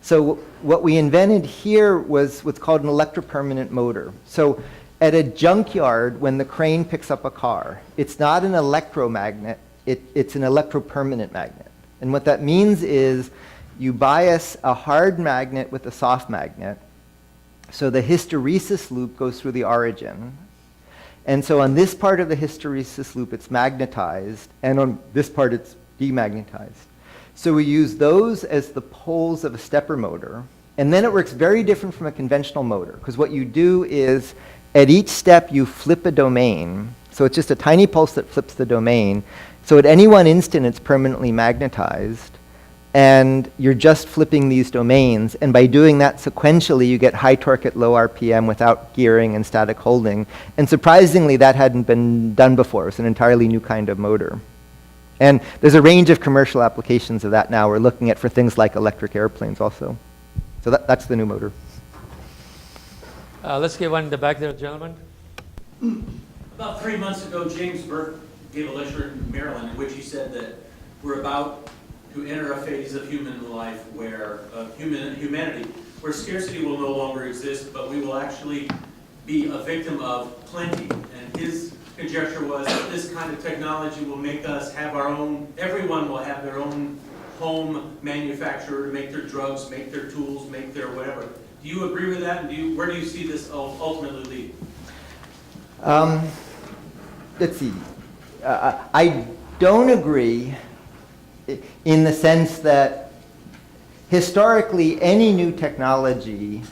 So what we invented here was what's called an electropermanent motor. So at a junkyard, when the crane picks up a car, it's not an electromagnet, it's an electropermanent magnet. And what that means is you bias a hard magnet with a soft magnet. So the hysteresis loop goes through the origin. And so on this part of the hysteresis loop, it's magnetized, and on this part, it's demagnetized. So we use those as the poles of a stepper motor, and then it works very different from a conventional motor, because what you do is, at each step, you flip a domain. So it's just a tiny pulse that flips the domain. So at any one instant, it's permanently magnetized, and you're just flipping these domains, and by doing that sequentially, you get high torque at low RPM without gearing and static holding. And surprisingly, that hadn't been done before. It's an entirely new kind of motor. And there's a range of commercial applications of that now. We're looking at for things like electric airplanes also. So that's the new motor. Let's get one in the back there, gentlemen. About 3 months ago, James Burke gave a lecture in Maryland in which he said that we're about to enter a phase of human life where humanity, where scarcity will no longer exist, but we will actually be a victim of plenty. And his conjecture was that this kind of technology will make us have our own, everyone will have their own home manufacturer to make their drugs, make their tools, make their whatever. Do you agree with that? And where do you see this ultimately lead? Let's see. I don't agree in the sense that historically any new technology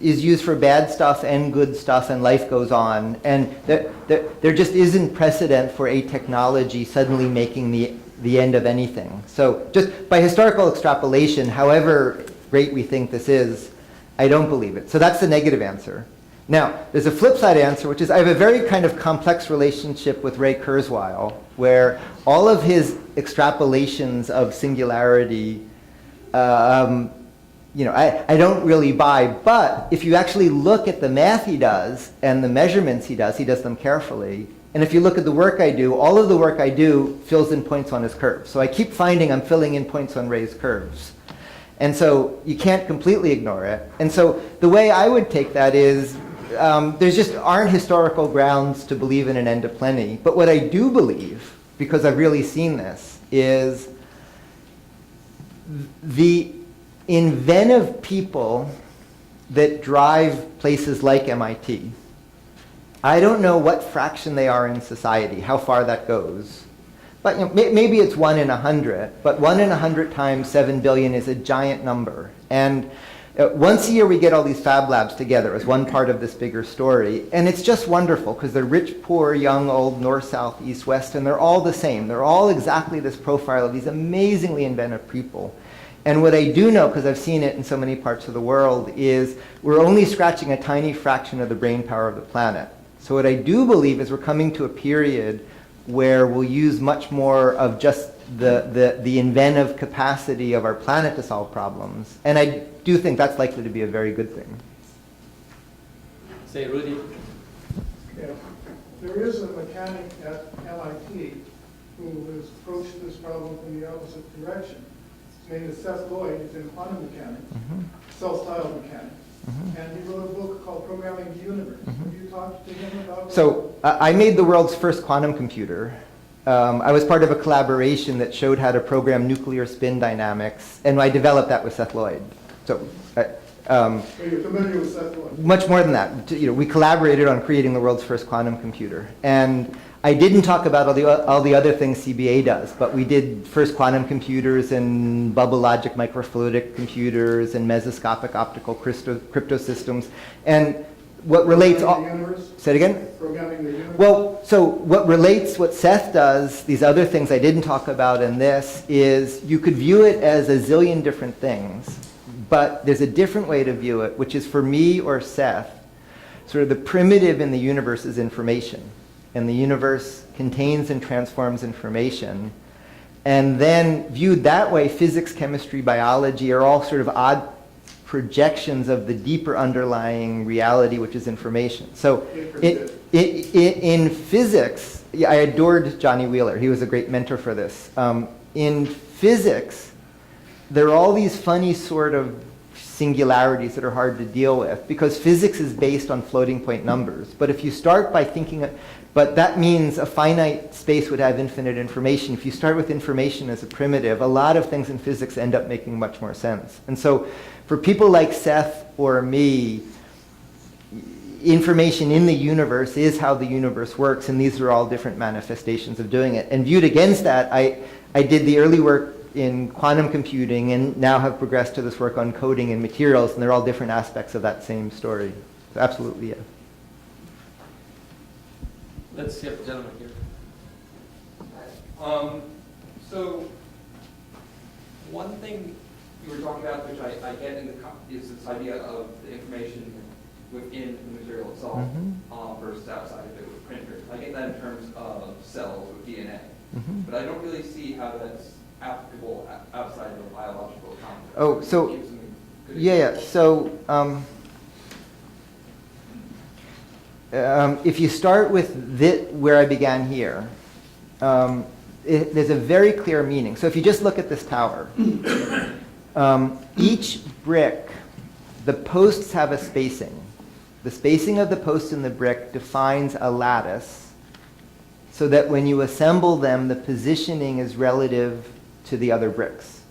is used for bad stuff and good stuff, and life goes on. And there just isn't precedent for a technology suddenly making the end of anything. So just by historical extrapolation, however great we think this is, I don't believe it. So that's the negative answer. Now, there's a flip side answer, which is I have a very kind of complex relationship with Ray Kurzweil, where all of his extrapolations of singularity, I don't really buy. But if you actually look at the math he does and the measurements he does them carefully. And if you look at the work I do, all of the work I do fills in points on his curves. So I keep finding I'm filling in points on Ray's curves. And so you can't completely ignore it. And so the way I would take that is there's just aren't historical grounds to believe in an end of plenty. But what I do believe, because I've really seen this, is the inventive people that drive places like MIT. I don't know what fraction they are in society, how far that goes. But maybe it's 1 in 100, but 1 in 100 times 7 billion is a giant number. And once a year we get all these fab labs together as one part of this bigger story. And it's just wonderful because they're rich, poor, young, old, north, south, east, west, and they're all the same. They're all exactly this profile of these amazingly inventive people. And what I do know, because I've seen it in so many parts of the world, is we're only scratching a tiny fraction of the brain power of the planet. So what I do believe is we're coming to a period where we'll use much more of just the inventive capacity of our planet to solve problems. And I do think that's likely to be a very good thing. Say, Rudy. Yeah. There is a mechanic at MIT who has approached this problem from the opposite direction. His name is Seth Lloyd. He's in quantum mechanics, cell-style mechanics. And he wrote a book called Programming the Universe. Have you talked to him about that? So I made the world's first quantum computer. I was part of a collaboration that showed how to program nuclear spin dynamics, and I developed that with Seth Lloyd. So So you're familiar with Seth Lloyd? much more than that. We collaborated on creating the world's first quantum computer. And I didn't talk about all the other things CBA does, but we did first quantum computers and bubble logic microfluidic computers and mesoscopic optical crypto systems. And what relates all... Say it again? Programming the universe? Well, so what Seth does, these other things I didn't talk about in this, is you could view it as a zillion different things, but there's a different way to view it, which is for me or Seth, sort of the primitive in the universe is information. And the universe contains and transforms information. And then viewed that way, physics, chemistry, biology are all sort of odd projections of the deeper underlying reality, which is information. So in physics, I adored Johnny Wheeler. He was a great mentor for this. In physics, there are all these funny sort of singularities that are hard to deal with because physics is based on floating point numbers. But if you start by thinking, but that means a finite space would have infinite information. If you start with information as a primitive, a lot of things in physics end up making much more sense. And so for people like Seth or me, information in the universe is how the universe works, and these are all different manifestations of doing it. And viewed against that, I did the early work in quantum computing and now have progressed to this work on coding and materials, and they're all different aspects of that same story. So absolutely, yeah. Let's hear the gentleman here. So one thing you were talking about, which I get in is this idea of the information within the material itself versus outside of it with printers. I get that in terms of cells with DNA, but I don't really see how that's applicable outside of a biological context. Oh, so yeah. So if you start with where I began here, there's a very clear meaning. So if you just look at this tower, each brick, the posts have a spacing. The spacing of the post and the brick defines a lattice so that when you assemble them, the positioning is relative to the other bricks.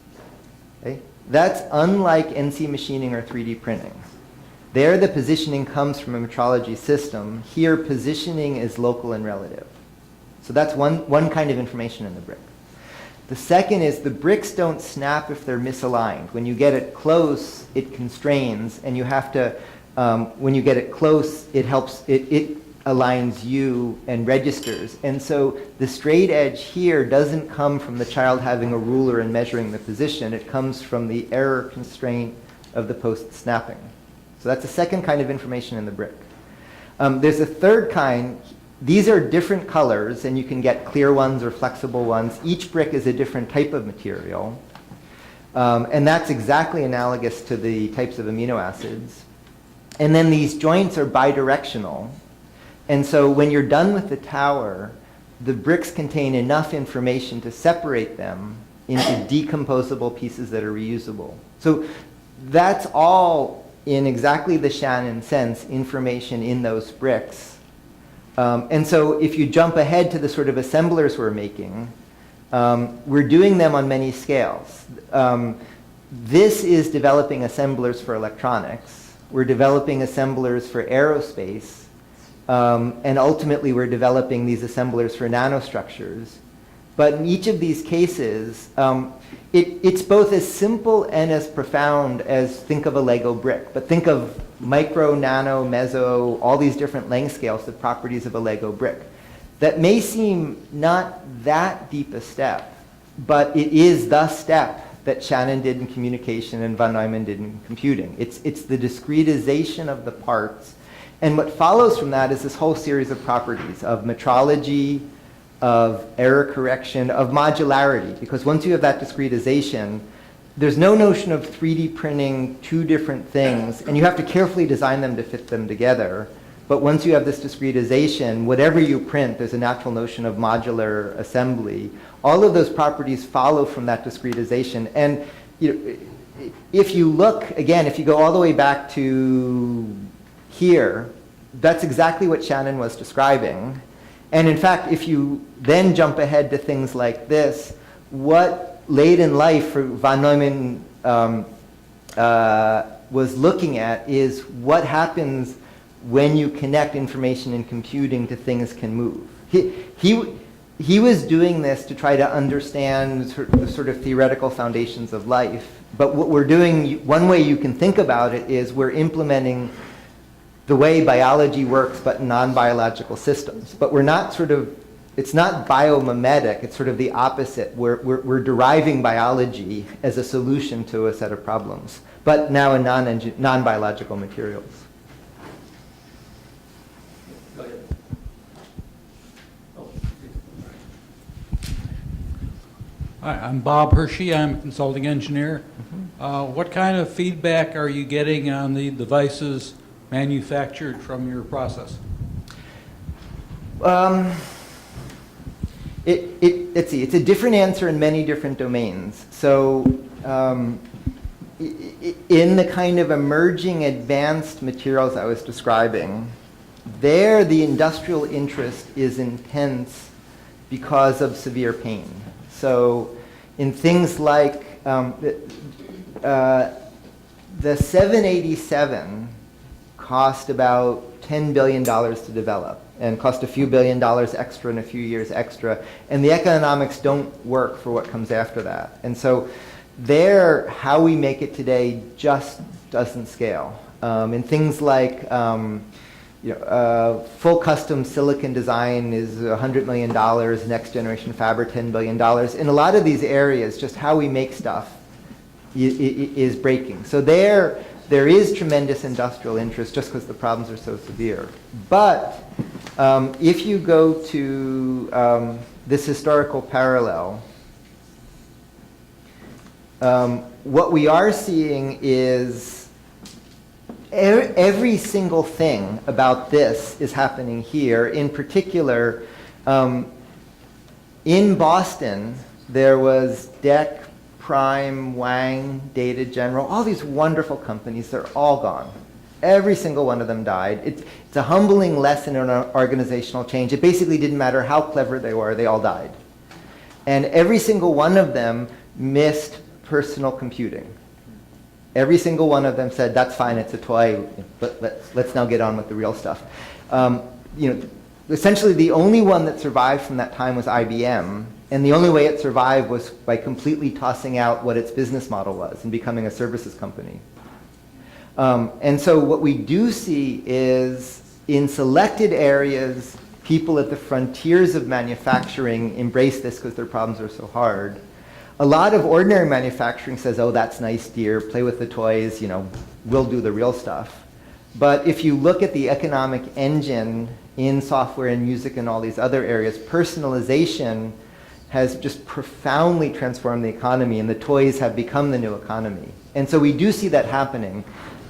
Okay? That's unlike NC machining or 3D printing. There, the positioning comes from a metrology system. Here, positioning is local and relative. So that's one kind of information in the brick. The second is the bricks don't snap if they're misaligned. When you get it close, it constrains, and you have to, when you get it close, it helps, it aligns you and registers. And so the straight edge here doesn't come from the child having a ruler and measuring the position. It comes from the error constraint of the post snapping. So that's the second kind of information in the brick. There's a third kind. These are different colors, and you can get clear ones or flexible ones. Each brick is a different type of material. And that's exactly analogous to the types of amino acids. And then these joints are bidirectional. And so when you're done with the tower, the bricks contain enough information to separate them into decomposable pieces that are reusable. So that's all, in exactly the Shannon sense, information in those bricks. And so if you jump ahead to the sort of assemblers we're making, we're doing them on many scales. This is developing assemblers for electronics. We're developing assemblers for aerospace. And ultimately, we're developing these assemblers for nanostructures. But in each of these cases, it's both as simple and as profound as think of a Lego brick. But think of micro, nano, meso, all these different length scales, the properties of a Lego brick. That may seem not that deep a step, but it is the step that Shannon did in communication and von Neumann did in computing. It's the discretization of the parts. And what follows from that is this whole series of properties of metrology, of error correction, of modularity. Because once you have that discretization, there's no notion of 3D printing two different things, and you have to carefully design them to fit them together. But once you have this discretization, whatever you print, there's a natural notion of modular assembly. All of those properties follow from that discretization. And if you look, again, if you go all the way back to here, that's exactly what Shannon was describing. And in fact, if you then jump ahead to things like this, what late in life for von Neumann was looking at is what happens when you connect information and computing to things can move. He was doing this to try to understand the sort of theoretical foundations of life. But what we're doing, one way you can think about it is we're implementing the way biology works, but in non-biological systems. But we're not sort of, it's not biomimetic, it's sort of the opposite. We're deriving biology as a solution to a set of problems, but now in non-biological materials. Go ahead. Hi, I'm Bob Hershey. I'm a consulting engineer. What kind of feedback are you getting on the devices manufactured from your process? Let's see, it's a different answer in many different domains. So in the kind of emerging advanced materials I was describing, there the industrial interest is intense because of severe pain. So in things like the 787 cost about $10 billion to develop and cost a few $1 billion extra in a few years extra, and the economics don't work for what comes after that. And so there, how we make it today just doesn't scale. In things like full custom silicon design is $100 million, next generation fab are $10 billion. In a lot of these areas, just how we make stuff is breaking. So there is tremendous industrial interest just because the problems are so severe. But if you go to this historical parallel, what we are seeing is every single thing about this is happening here. In particular, in Boston, there was DEC, Prime, Wang, Data General, all these wonderful companies, they're all gone. Every single one of them died. It's a humbling lesson in organizational change. It basically didn't matter how clever they were, they all died. And every single one of them missed personal computing. Every single one of them said, that's fine, it's a toy, but let's now get on with the real stuff. Essentially the only one that survived from that time was IBM. And the only way it survived was by completely tossing out what its business model was and becoming a services company. And so what we do see is in selected areas, people at the frontiers of manufacturing embrace this because their problems are so hard. A lot of ordinary manufacturing says, oh, that's nice, dear, play with the toys, we'll do the real stuff. But if you look at the economic engine in software and music and all these other areas, personalization has just profoundly transformed the economy, and the toys have become the new economy. And so we do see that happening,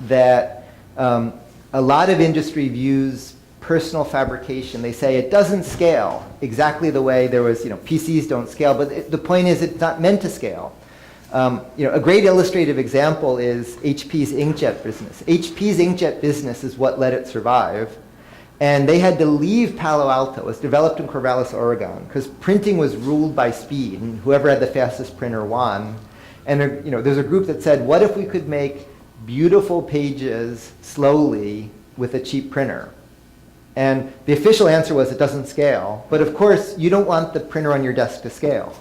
that a lot of industry views personal fabrication. They say it doesn't scale exactly the way there was, PCs don't scale, but the point is it's not meant to scale. A great illustrative example is HP's inkjet business. HP's inkjet business is what let it survive. And they had to leave Palo Alto. It was developed in Corvallis, Oregon, because printing was ruled by speed, and whoever had the fastest printer won. And there's a group that said, what if we could make beautiful pages slowly with a cheap printer? And the official answer was it doesn't scale. But of course, you don't want the printer on your desk to scale.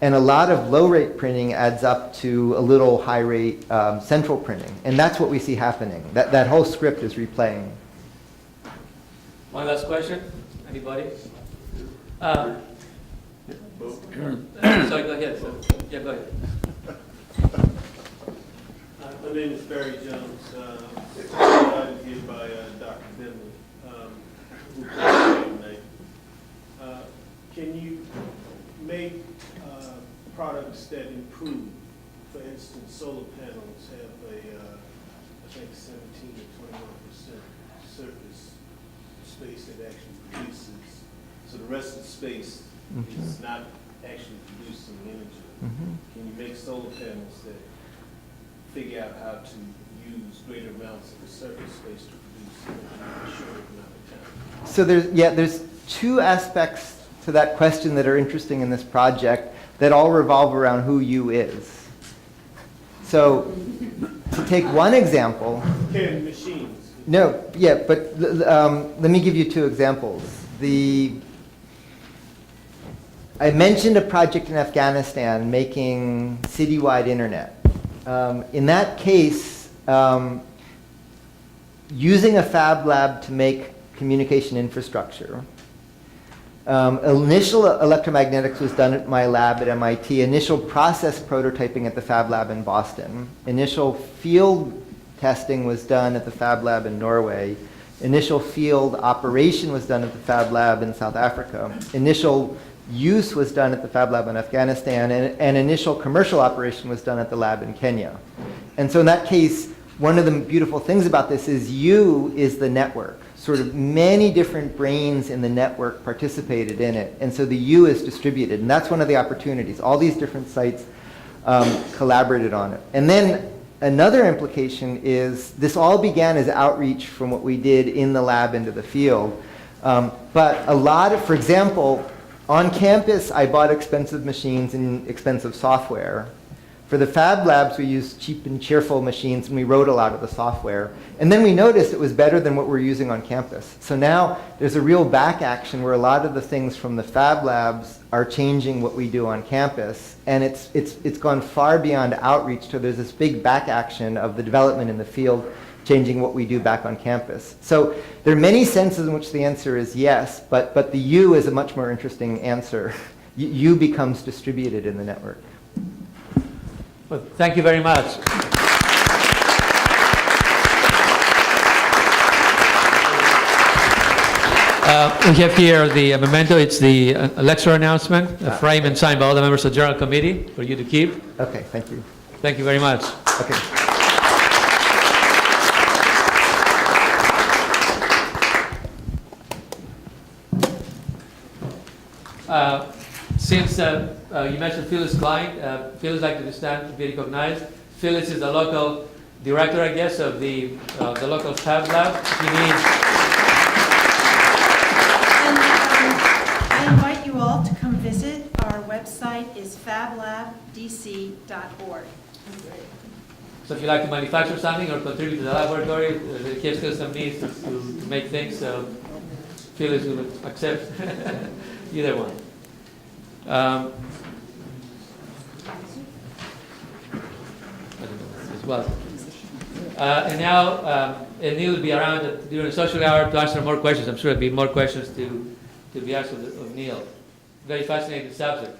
And a lot of low-rate printing adds up to a little high-rate central printing. And that's what we see happening. That whole script is replaying. One last question? Anybody? Sorry, go ahead. Yeah, go ahead. My name is Barry Jones. I'm here by Dr. Bentley, who tonight. Can you make products that improve? For instance, solar panels have a, I think, 17 to 21% surface space that actually produces. So the rest of the space is not actually producing energy. Can you make solar panels that figure out how to use greater amounts of the surface space to produce energy in a short amount of time? So there's two aspects to that question that are interesting in this project that all revolve around who you is. So to take one example. Can machines? No, yeah, but let me give you two examples. I mentioned a project in Afghanistan making citywide internet. In that case, using a fab lab to make communication infrastructure, initial electromagnetics was done at my lab at MIT, initial process prototyping at the fab lab in Boston, initial field testing was done at the fab lab in Norway, initial field operation was done at the fab lab in South Africa, initial use was done at the fab lab in Afghanistan, and initial commercial operation was done at the lab in Kenya. And so in that case, one of the beautiful things about this is you is the network. Sort of many different brains in the network participated in it, and so the you is distributed, and that's one of the opportunities. All these different sites collaborated on it. And then another implication is this all began as outreach from what we did in the lab into the field. But a lot of, for example, on campus, I bought expensive machines and expensive software. For the fab labs, we used cheap and cheerful machines, and we wrote a lot of the software. And then we noticed it was better than what we're using on campus. So now there's a real back action where a lot of the things from the fab labs are changing what we do on campus. And it's gone far beyond outreach, so there's this big back action of the development in the field changing what we do back on campus. So there are many senses in which the answer is yes, but the you is a much more interesting answer. You becomes distributed in the network. Well, thank you very much. We have here the memento. It's the lecture announcement, framed and signed by all the members of the General Committee for you to keep. Okay, thank you. Thank you very much. Okay. Since you mentioned Phyllis Klein, Phyllis like to stand to be recognized. Phyllis is the local director, I guess, of the local fab lab. I invite you all to come visit. Our website is fablabdc.org. So if you like to manufacture something or contribute to the laboratory, there are still some needs to make things. So Phyllis will accept either one. As well. And now, Neil will be around during the social hour to answer more questions. I'm sure there'll be more questions to be asked of Neil. Very fascinating subject.